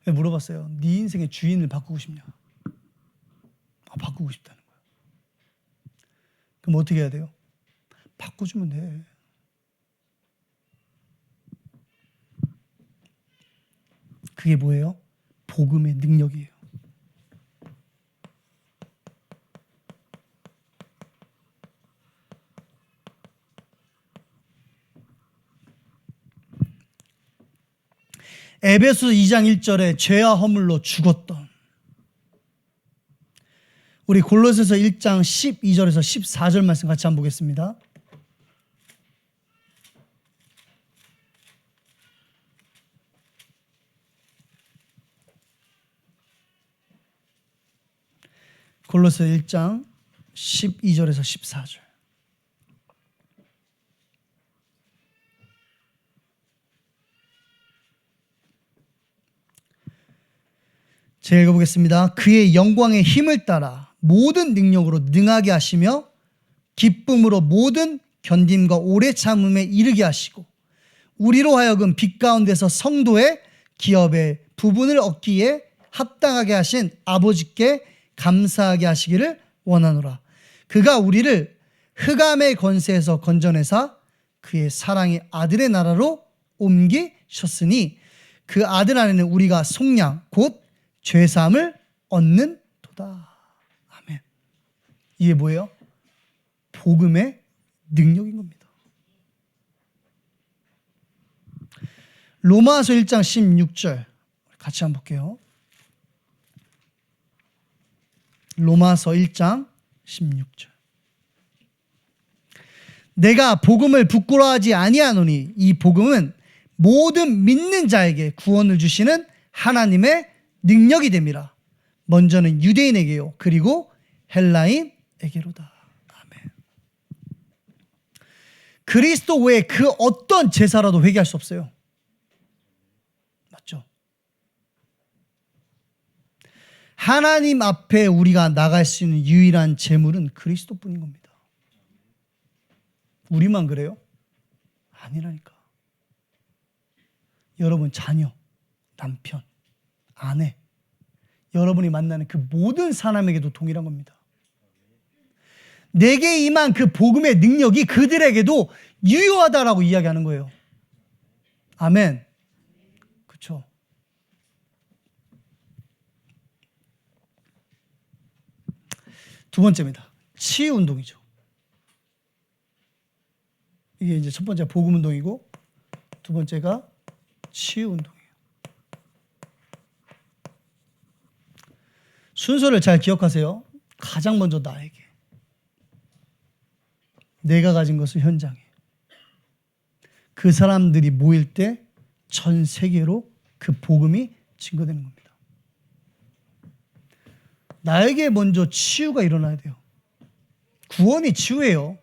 물어봤어요. 네 인생의 주인을 바꾸고 싶냐? 바꾸고 싶다는 거야. 그럼 어떻게 해야 돼요? 바꿔주면 돼. 그게 뭐예요? 복음의 능력이에요. 에베소 2장 1절에 죄와 허물로 죽었던, 우리 골로새서 1장 12절에서 14절 말씀 같이 한번 보겠습니다. 골로새 1장 12절에서 14절. 제가 읽어보겠습니다. 그의 영광의 힘을 따라 모든 능력으로 능하게 하시며 기쁨으로 모든 견딤과 오래 참음에 이르게 하시고 우리로 하여금 빛 가운데서 성도의 기업의 부분을 얻기에 합당하게 하신 아버지께 감사하게 하시기를 원하노라. 그가 우리를 흑암의 권세에서 건져내사 그의 사랑의 아들의 나라로 옮기셨으니 그 아들 안에는 우리가 속량 곧 죄사함을 얻는 도다. 아멘. 이게 뭐예요? 복음의 능력인 겁니다. 로마서 1장 16절 같이 한번 볼게요. 로마서 1장 16절. 내가 복음을 부끄러워하지 아니하노니 이 복음은 모든 믿는 자에게 구원을 주시는 하나님의 능력이 됨이라. 먼저는 유대인에게요 그리고 헬라인에게로다. 아멘. 그리스도 외에 그 어떤 제사라도 회개할 수 없어요. 맞죠? 하나님 앞에 우리가 나갈 수 있는 유일한 제물은 그리스도뿐인 겁니다. 우리만 그래요? 아니라니까. 여러분 자녀, 남편, 아내, 여러분이 만나는 그 모든 사람에게도 동일한 겁니다. 내게 임한 그 복음의 능력이 그들에게도 유효하다라고 이야기하는 거예요. 아멘. 그렇죠? 두 번째입니다. 치유 운동이죠. 이게 이제 첫 번째가 복음 운동이고 두 번째가 치유 운동이에요. 순서를 잘 기억하세요. 가장 먼저 나에게. 내가 가진 것을 현장에. 그 사람들이 모일 때 전 세계로 그 복음이 증거되는 겁니다. 나에게 먼저 치유가 일어나야 돼요. 구원이 치유예요.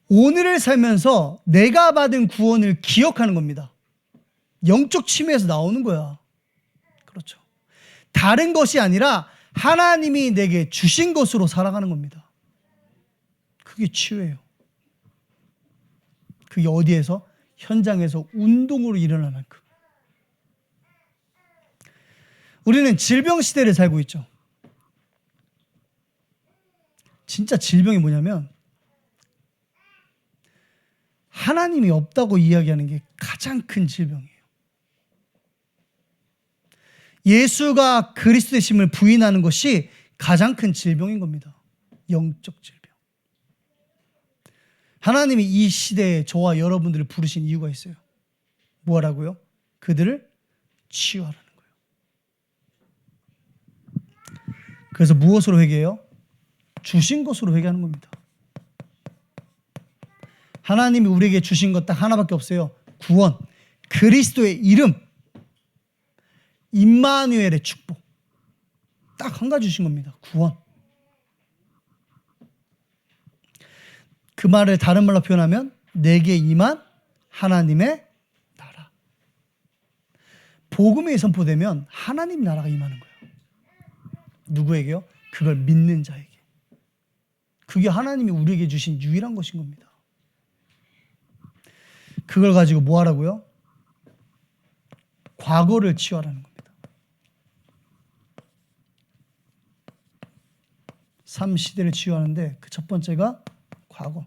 오늘을 살면서 내가 받은 구원을 기억하는 겁니다. 영적 침해에서 나오는 거야. 그렇죠. 다른 것이 아니라 하나님이 내게 주신 것으로 살아가는 겁니다. 그게 치유예요. 그게 어디에서? 현장에서 운동으로 일어날 만큼. 우리는 질병 시대를 살고 있죠. 진짜 질병이 뭐냐면 하나님이 없다고 이야기하는 게 가장 큰 질병이에요. 예수가 그리스도이심을 부인하는 것이 가장 큰 질병인 겁니다. 영적 질병. 하나님이 이 시대에 저와 여러분들을 부르신 이유가 있어요. 뭐라고요? 그들을 치유하라는 거예요. 그래서 무엇으로 회개해요? 주신 것으로 회개하는 겁니다. 하나님이 우리에게 주신 것 딱 하나밖에 없어요. 구원, 그리스도의 이름, 임마누엘의 축복. 딱 한 가지 주신 겁니다. 구원. 그 말을 다른 말로 표현하면 내게 임한 하나님의 나라. 복음이 선포되면 하나님 나라가 임하는 거예요. 누구에게요? 그걸 믿는 자에게. 그게 하나님이 우리에게 주신 유일한 것인 겁니다. 그걸 가지고 뭐 하라고요? 과거를 치유하라는 겁니다. 삶 시대를 치유하는데 그 첫 번째가 과거,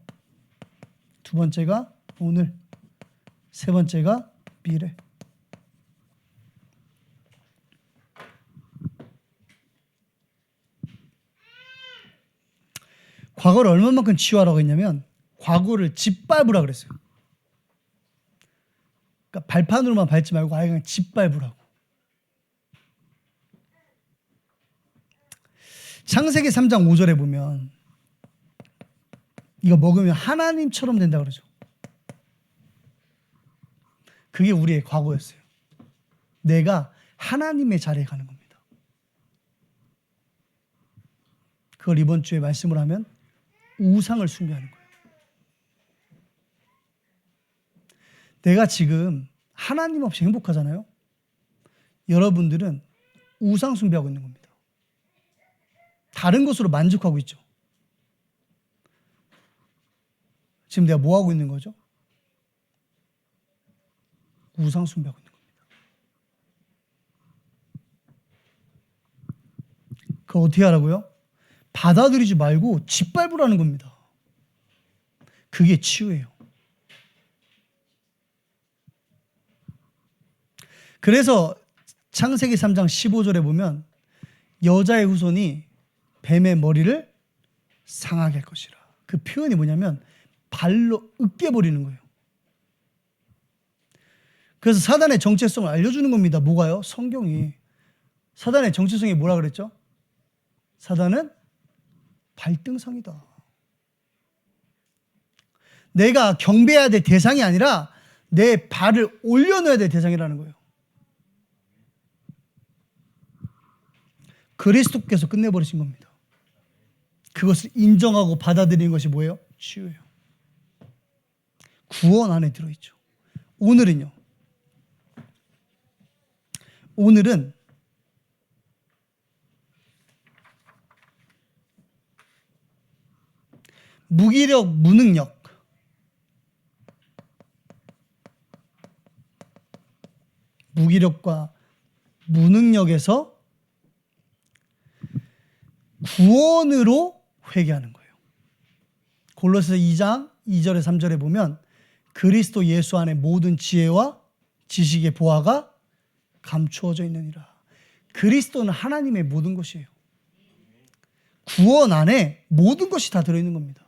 두 번째가 오늘, 세 번째가 미래. 과거를 얼마만큼 치유하라고 했냐면 과거를 짓밟으라 그랬어요. 그러니까 발판으로만 밟지 말고 아예 그냥 짓밟으라고. 창세기 3장 5절에 보면 이거 먹으면 하나님처럼 된다 그러죠. 그게 우리의 과거였어요. 내가 하나님의 자리에 가는 겁니다. 그걸 이번 주에 말씀을 하면 우상을 숭배하는 거예요. 내가 지금 하나님 없이 행복하잖아요. 여러분들은 우상 숭배하고 있는 겁니다. 다른 것으로 만족하고 있죠. 지금 내가 뭐 하고 있는 거죠? 우상 숭배하고 있는 겁니다. 그거 어떻게 하라고요? 받아들이지 말고 짓밟으라는 겁니다. 그게 치유예요. 그래서 창세기 3장 15절에 보면 여자의 후손이 뱀의 머리를 상하게 할 것이라. 그 표현이 뭐냐면 발로 으깨버리는 거예요. 그래서 사단의 정체성을 알려주는 겁니다. 뭐가요? 성경이. 사단의 정체성이 뭐라 그랬죠? 사단은 발등상이다. 내가 경배해야 될 대상이 아니라 내 발을 올려놓아야 될 대상이라는 거예요. 그리스도께서 끝내버리신 겁니다. 그것을 인정하고 받아들이는 것이 뭐예요? 치유예요. 구원 안에 들어있죠. 오늘은요. 오늘은 무기력, 무능력, 무기력과 무능력에서 구원으로 회개하는 거예요. 골로새서 2장 2절에 3절에 보면 그리스도 예수 안에 모든 지혜와 지식의 보화가 감추어져 있느니라. 그리스도는 하나님의 모든 것이에요. 구원 안에 모든 것이 다 들어있는 겁니다.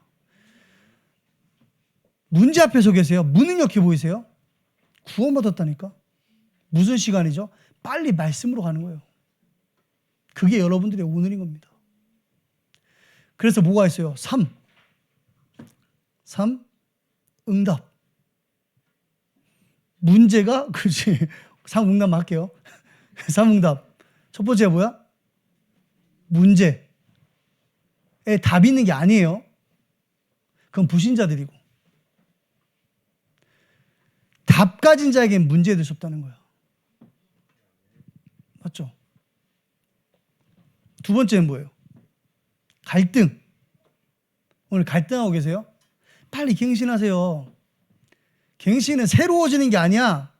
문제 앞에 서 계세요. 무능력해 보이세요? 구원받았다니까. 무슨 시간이죠? 빨리 말씀으로 가는 거예요. 그게 여러분들의 오늘인 겁니다. 그래서 뭐가 있어요? 3. 응답. 문제가 그렇지. 3 응답 할게요. 3 응답. 첫 번째가 뭐야? 문제에 답이 있는 게 아니에요. 그건 불신자들이고. 답 가진 자에겐 문제에 들 수 없다는 거야. 맞죠? 두 번째는 뭐예요? 갈등. 오늘 갈등하고 계세요? 빨리 갱신하세요. 갱신은 새로워지는 게 아니야.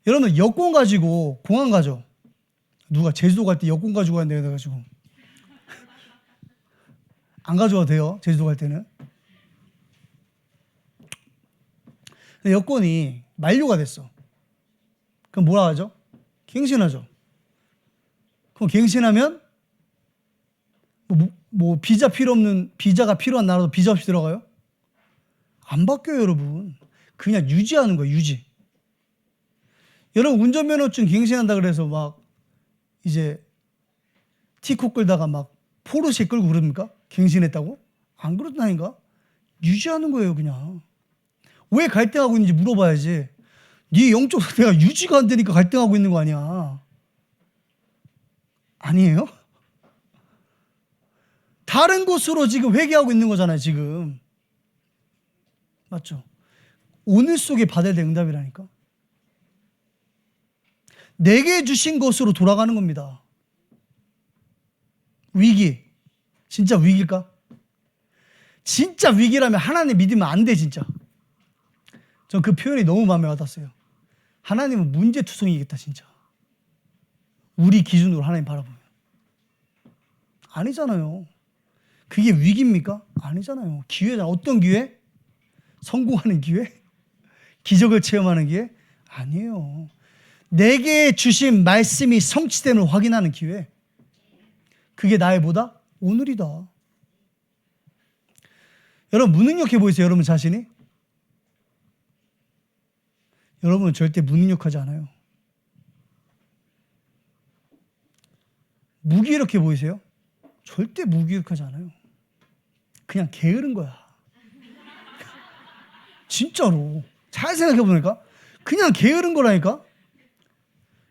여러분 여권 가지고 공항 가죠. 누가 제주도 갈 때 여권 가지고 간다 해가지고 안 가져와도 돼요. 제주도 갈 때는. 근데 여권이 만료가 됐어. 그럼 뭐라 하죠? 갱신하죠. 그럼 갱신하면 뭐 비자 필요 없는, 비자가 필요한 나라도 비자 없이 들어가요? 안 바뀌어요, 여러분. 그냥 유지하는 거예요, 유지. 여러분 운전면허증 갱신한다 그래서 막 이제 티코 끌다가 막 포르쉐 끌고 그럽니까? 갱신했다고? 안 그렇다니까? 유지하는 거예요, 그냥. 왜 갈등하고 있는지 물어봐야지. 네 영적 상태가 유지가 안 되니까 갈등하고 있는 거 아니야. 아니에요? 다른 곳으로 지금 회개하고 있는 거잖아요, 지금. 맞죠? 오늘 속에 받아야 될 응답이라니까. 내게 주신 것으로 돌아가는 겁니다. 위기. 진짜 위기일까? 진짜 위기라면 하나님 믿으면 안 돼, 진짜. 전 그 표현이 너무 마음에 와닿았어요. 하나님은 문제투성이겠다, 진짜. 우리 기준으로 하나님 바라보면. 아니잖아요. 그게 위기입니까? 아니잖아요. 기회잖아. 어떤 기회? 성공하는 기회? 기적을 체험하는 기회? 아니에요. 내게 주신 말씀이 성취됨을 확인하는 기회. 그게 나의 뭐다? 오늘이다. 여러분 무능력해 보이세요? 여러분 자신이? 여러분은 절대 무능력하지 않아요. 무기력해 보이세요? 절대 무기력하지 않아요. 그냥 게으른 거야. 진짜로. 잘 생각해 보니까 그냥 게으른 거라니까.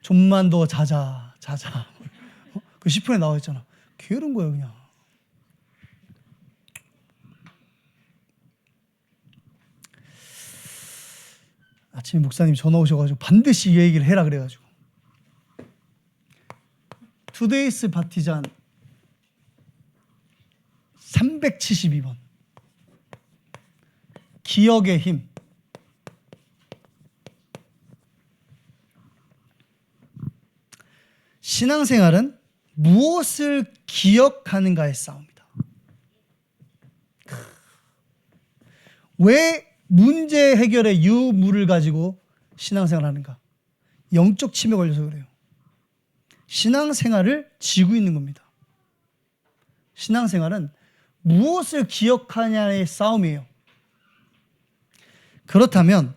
좀만 더 자자. 그 10분에 나와 있잖아. 게으른 거야 그냥. 아침에 목사님 전화 오셔가지고 반드시 이 얘기를 해라 그래가지고. 투데이스 바티잔 372번. 기억의 힘. 신앙생활은 무엇을 기억하는가의 싸움이다. 왜 문제 해결의 유무를 가지고 신앙생활을 하는가? 영적 침에 걸려서 그래요. 신앙생활을 지고 있는 겁니다. 신앙생활은 무엇을 기억하냐의 싸움이에요. 그렇다면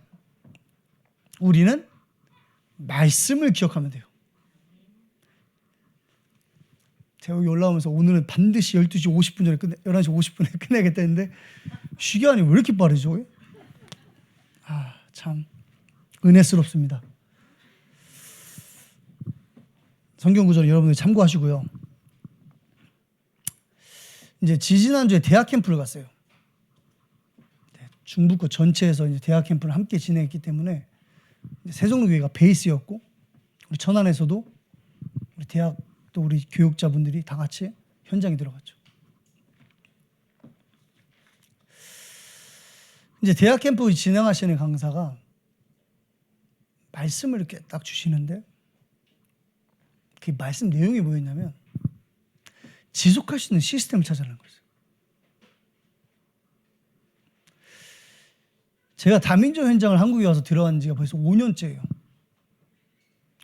우리는 말씀을 기억하면 돼요. 제가 여기 올라오면서 오늘은 반드시 12시 50분 전에 11시 50분에 끝내야겠다 했는데 시간이 왜 이렇게 빠르죠? 참 은혜스럽습니다. 성경 구절은 여러분들이 참고하시고요. 이제 지지난주에 대학 캠프를 갔어요. 중부권 전체에서 이제 대학 캠프를 함께 진행했기 때문에 세종로교회가 베이스였고, 우리 천안에서도 우리 대학 또 우리 교육자분들이 다 같이 현장에 들어갔죠. 이제 대학 캠프 진행하시는 강사가 말씀을 이렇게 딱 주시는데, 그 말씀 내용이 뭐였냐면 지속할 수 있는 시스템을 찾아내는 거죠. 제가 다민족 현장을 한국에 와서 들어간 지가 벌써 5년째예요.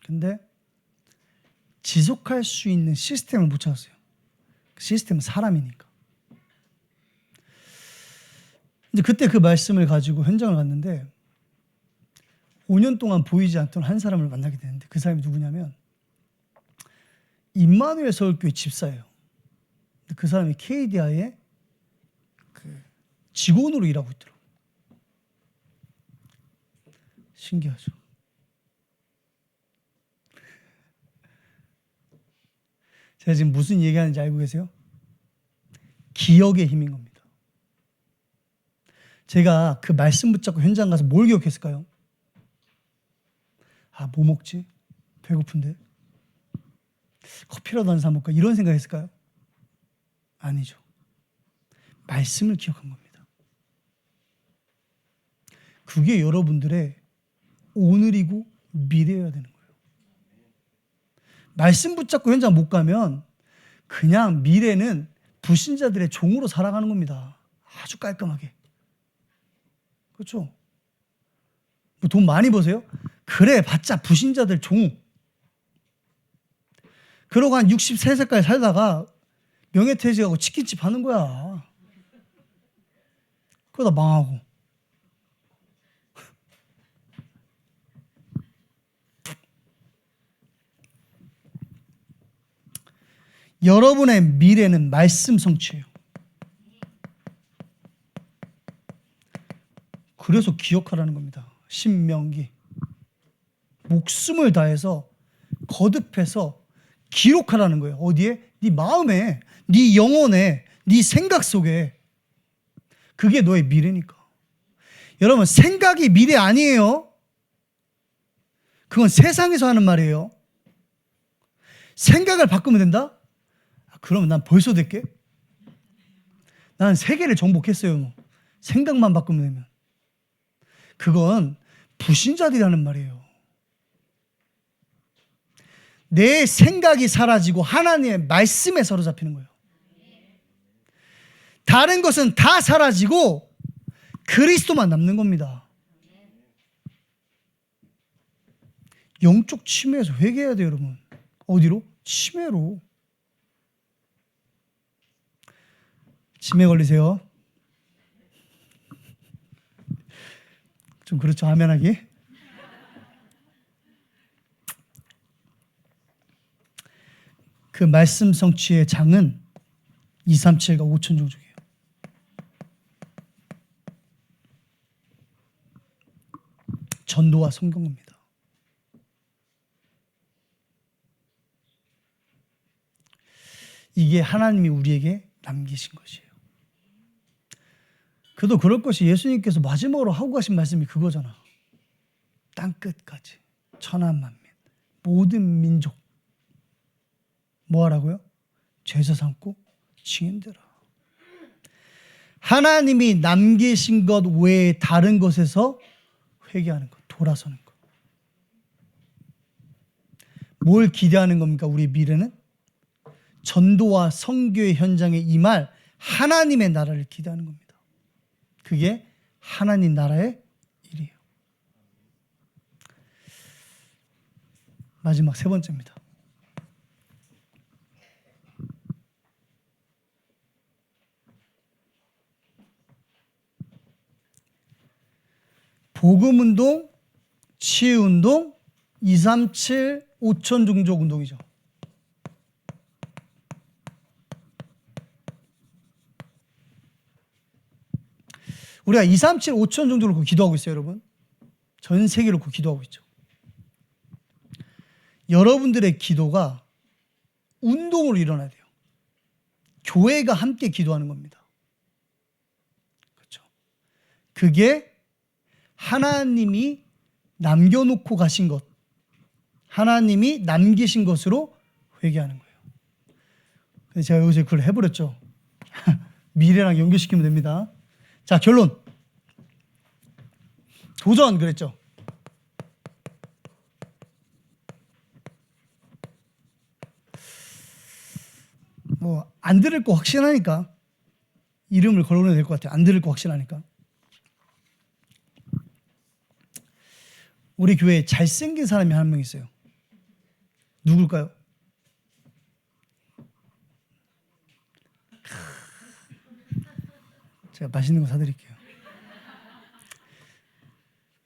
근데 지속할 수 있는 시스템을 못 찾았어요. 그 시스템은 사람이니까. 이제 그때 그 말씀을 가지고 현장을 갔는데 5년 동안 보이지 않던 한 사람을 만나게 되는데, 그 사람이 누구냐면 임마누엘 서울교회 집사예요. 그 사람이 KDI의 그 직원으로 일하고 있더라고요. 신기하죠. 제가 지금 무슨 얘기하는지 알고 계세요? 기억의 힘인 겁니다. 제가 그 말씀 붙잡고 현장 가서 뭘 기억했을까요? 아, 뭐 먹지? 배고픈데? 커피라도 한 사 먹을까? 이런 생각했을까요? 아니죠. 말씀을 기억한 겁니다. 그게 여러분들의 오늘이고 미래여야 되는 거예요. 말씀 붙잡고 현장 못 가면 그냥 미래는 불신자들의 종으로 살아가는 겁니다. 아주 깔끔하게. 그렇죠? 뭐 돈 많이 버세요? 그래 봤자 불신자들 종. 그러고 한 63세까지 살다가 명예퇴직하고 치킨집 하는 거야. 그러다 망하고. 여러분의 미래는 말씀 성취예요. 그래서 기억하라는 겁니다. 신명기. 목숨을 다해서 거듭해서 기록하라는 거예요. 어디에? 네 마음에, 네 영혼에, 네 생각 속에. 그게 너의 미래니까. 여러분, 생각이 미래 아니에요. 그건 세상에서 하는 말이에요. 생각을 바꾸면 된다? 그러면 난 벌써 됐게? 난 세계를 정복했어요. 뭐. 생각만 바꾸면 되면. 그건 불신자들이 하는 말이에요. 내 생각이 사라지고 하나님의 말씀에 사로잡히는 거예요. 다른 것은 다 사라지고 그리스도만 남는 겁니다. 영적 치매에서 회개해야 돼요, 여러분. 어디로? 치매로. 치매 걸리세요? 좀 그렇죠, 아멘하기. 그 말씀 성취의 장은 237과 5천 종족이에요. 전도와 성경입니다. 이게 하나님이 우리에게 남기신 것이에요. 그도 그럴 것이 예수님께서 마지막으로 하고 가신 말씀이 그거잖아. 땅끝까지 천하 만민 모든 민족 뭐 하라고요? 죄사 삼고 증인되라. 하나님이 남기신 것 외에 다른 것에서 회개하는 것, 돌아서는 것. 뭘 기대하는 겁니까? 우리 미래는 전도와 선교의 현장에 임할 하나님의 나라를 기대하는 겁니다. 그게 하나님 나라의 일이에요. 마지막 세 번째입니다. 복음운동, 치유운동, 237, 5천 종족 운동이죠. 우리가 237, 5천 종족을 놓고 기도하고 있어요, 여러분. 전 세계를 놓고 기도하고 있죠. 여러분들의 기도가 운동으로 일어나야 돼요. 교회가 함께 기도하는 겁니다. 그렇죠? 그게 하나님이 남겨놓고 가신 것, 하나님이 남기신 것으로 회개하는 거예요. 그래서 제가 여기서 그걸 해버렸죠. 미래랑 연결시키면 됩니다. 자, 결론. 도전 그랬죠. 뭐 안 들을 거 확신하니까 이름을 걸어내야 될 것 같아요. 안 들을 거 확신하니까. 우리 교회에 잘생긴 사람이 한 명 있어요. 누굴까요? 제가 맛있는 거 사드릴게요.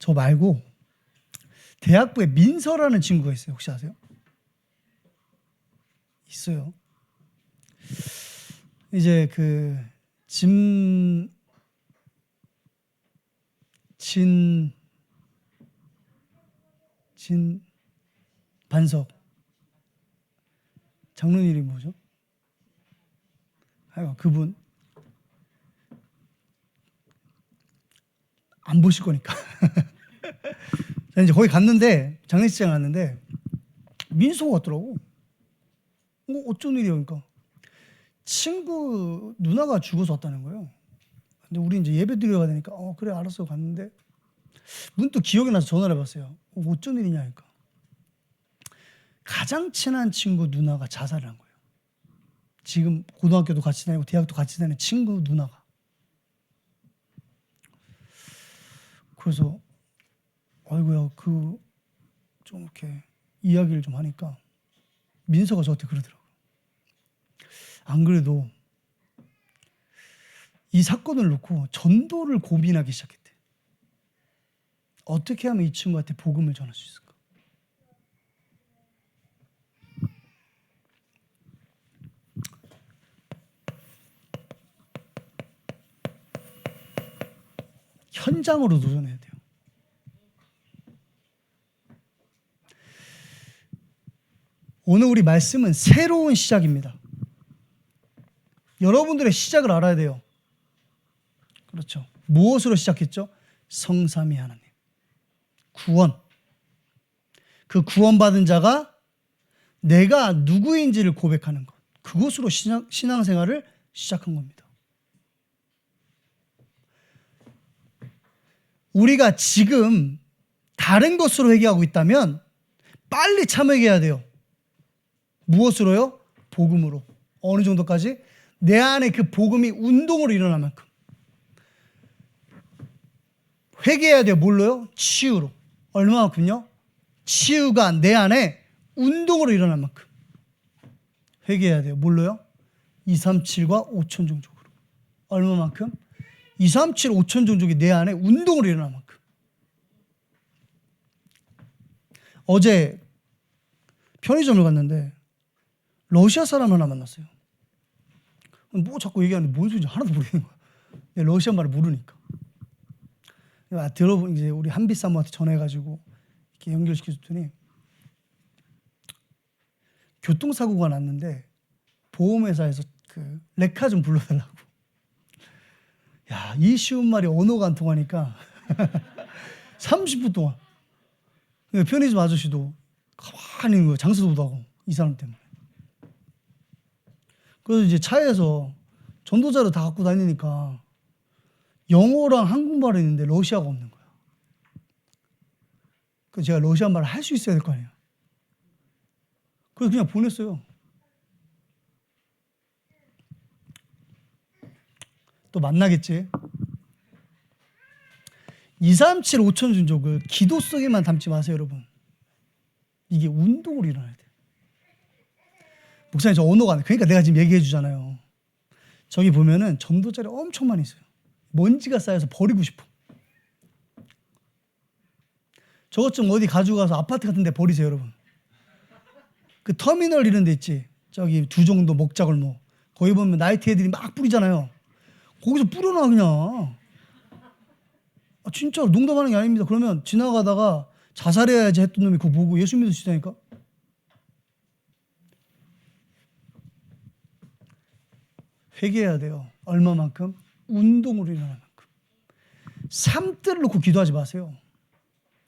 저 말고 대학부에 민서라는 친구가 있어요. 혹시 아세요? 있어요. 이제 그 반석 장로님 이름이 뭐죠? 아이고, 그분 안 보실 거니까. 이제 거기 갔는데 장례식장 갔는데 민소가 같더라고. 어쩐 일이야? 그러니까 친구 누나가 죽어서 왔다는 거예요. 근데 우리 이제 예배 드려야 되니까 그래 알았어 갔는데 문득 기억이 나서 전화를 해봤어요. 어쩐 일이냐 하니까 가장 친한 친구 누나가 자살을 한 거예요. 지금 고등학교도 같이 다니고 대학도 같이 다니는 친구 누나가. 그래서 아이고야 좀 이렇게 이야기를 좀 하니까 민서가 저한테 그러더라고요. 안 그래도 이 사건을 놓고 전도를 고민하기 시작했대. 어떻게 하면 이 친구한테 복음을 전할 수 있을까? 현장으로 도전해야 돼요. 오늘 우리 말씀은 새로운 시작입니다. 여러분들의 시작을 알아야 돼요. 그렇죠. 무엇으로 시작했죠? 성삼위 하나님. 구원. 그 구원받은 자가 내가 누구인지를 고백하는 것. 그것으로 신앙생활을 시작한 겁니다. 우리가 지금 다른 것으로 회개하고 있다면 빨리 참회해야 돼요. 무엇으로요? 복음으로. 어느 정도까지? 내 안에 그 복음이 운동으로 일어날 만큼. 회개해야 돼요. 뭘로요? 치유로. 얼마만큼요? 치유가 내 안에 운동으로 일어날 만큼. 회개해야 돼요. 뭘로요? 237과 5천 종족으로. 얼마만큼? 237, 5천 종족이 내 안에 운동으로 일어날 만큼. 어제 편의점을 갔는데 러시아 사람 하나 만났어요. 뭐 자꾸 얘기하는데 뭔 소리인지 하나도 모르겠는 거야. 러시아 말을 모르니까. 들어보니 이제 우리 한빛 사모한테 전화해가지고 이렇게 연결시켜줬더니 교통사고가 났는데 보험회사에서 그 레카 좀 불러달라고. 야, 이 쉬운 말이 언어가 안 통하니까 30분 동안 편의점 아저씨도 가만히 있는 거예요. 장사도 못하고 이 사람 때문에. 그래서 이제 차에서 전도자를 다 갖고 다니니까 영어랑 한국말이 있는데 러시아가 없는 거야. 그래서 제가 러시아 말을 할 수 있어야 될 거 아니에요. 그래서 그냥 보냈어요. 또 만나겠지. 237, 5천 종족을 기도 속에만 담지 마세요, 여러분. 이게 운동으로 일어나야 돼. 목사님, 저 언어가 안 돼. 그러니까 내가 지금 얘기해 주잖아요. 저기 보면은 전도자리 엄청 많이 있어요. 먼지가 쌓여서 버리고 싶어. 저것 좀 어디 가지고 가서 아파트 같은 데 버리세요, 여러분. 그 터미널 이런 데 있지. 저기 두 정도 목자골목. 거기 보면 나이트 애들이 막 뿌리잖아요. 거기서 뿌려놔 그냥. 진짜로 농담하는 게 아닙니다. 그러면 지나가다가 자살해야지 했던 놈이 그거 보고 예수 믿으시다니까. 회개해야 돼요. 얼마만큼? 운동으로 일어날 만큼. 삶들을 놓고 기도하지 마세요.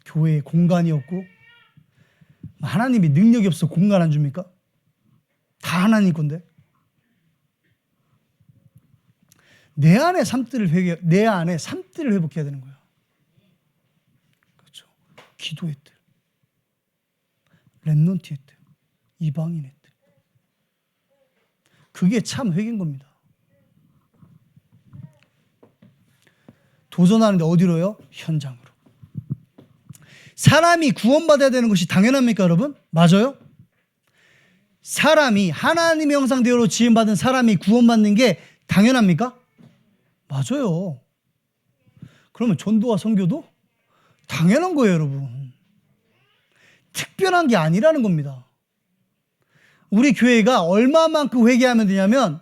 교회에 공간이 없고 하나님이 능력이 없어 공간 안 줍니까? 다 하나님 건데. 내 안에 내 안에 삶들을 회복해야 되는 거야. 그렇죠. 기도의 뜰, 렘넌트의 뜰, 이방인의 뜰. 그게 참 회개인 겁니다. 도전하는데 어디로요? 현장으로. 사람이 구원받아야 되는 것이 당연합니까, 여러분? 맞아요? 사람이 하나님의 형상대로 지음받은 사람이 구원받는 게 당연합니까? 맞아요. 그러면 전도와 선교도 당연한 거예요, 여러분. 특별한 게 아니라는 겁니다. 우리 교회가 얼마만큼 회개하면 되냐면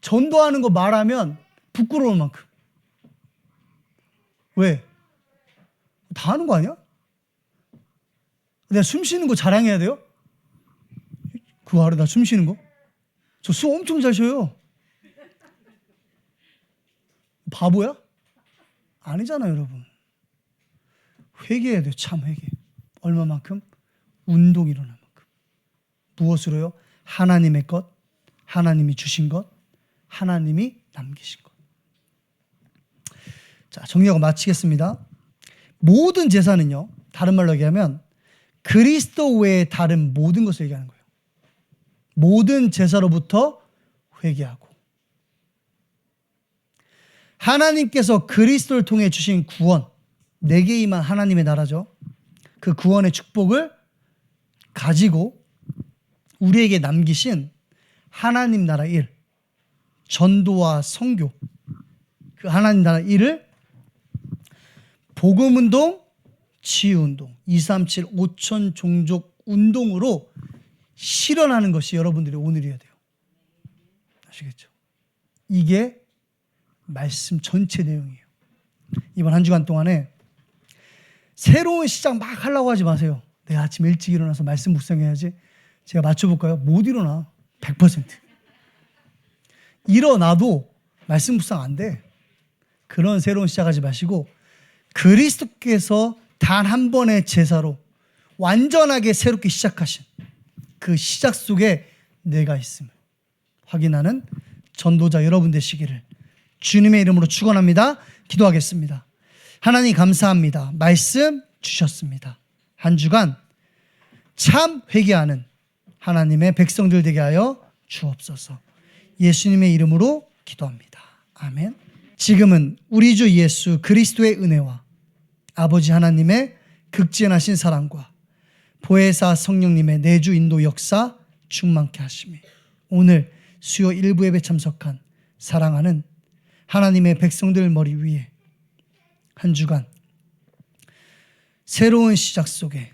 전도하는 거 말하면 부끄러울 만큼. 왜? 다 하는 거 아니야? 내가 숨 쉬는 거 자랑해야 돼요? 그거 알아? 나 숨 쉬는 거? 저 숨 엄청 잘 쉬어요. 바보야? 아니잖아요, 여러분. 회개해야 돼요, 참 회개. 얼마만큼? 운동이 일어날 만큼. 무엇으로요? 하나님의 것, 하나님이 주신 것, 하나님이 남기신 것. 자, 정리하고 마치겠습니다. 모든 제사는요, 다른 말로 얘기하면 그리스도 외에 다른 모든 것을 얘기하는 거예요. 모든 제사로부터 회개하고 하나님께서 그리스도를 통해 주신 구원, 내게 임한 하나님의 나라죠. 그 구원의 축복을 가지고 우리에게 남기신 하나님 나라 일, 전도와 선교, 그 하나님 나라 일을 복음운동, 치유운동, 237 5천 종족 운동으로 실현하는 것이 여러분들의 오늘이어야 돼요. 아시겠죠? 이게 말씀 전체 내용이에요. 이번 한 주간 동안에 새로운 시작 막 하려고 하지 마세요. 내가 아침 일찍 일어나서 말씀 묵상해야지. 제가 맞춰볼까요? 못 일어나. 100%. 일어나도 말씀 묵상 안 돼. 그런 새로운 시작하지 마시고 그리스도께서 단 한 번의 제사로 완전하게 새롭게 시작하신 그 시작 속에 내가 있음을 확인하는 전도자 여러분 되시기를 주님의 이름으로 축원합니다. 기도하겠습니다. 하나님 감사합니다. 말씀 주셨습니다. 한 주간 참 회개하는 하나님의 백성들 되게 하여 주옵소서. 예수님의 이름으로 기도합니다. 아멘. 지금은 우리 주 예수 그리스도의 은혜와 아버지 하나님의 극진하신 사랑과 보혜사 성령님의 내주 인도 역사 충만케 하시며 오늘 수요 일부 예배 참석한 사랑하는 하나님의 백성들 머리 위에 한 주간 새로운 시작 속에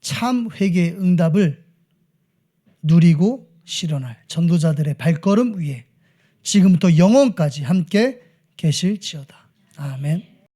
참 회개의 응답을 누리고 실현할 전도자들의 발걸음 위에 지금부터 영원까지 함께 계실지어다. 아멘.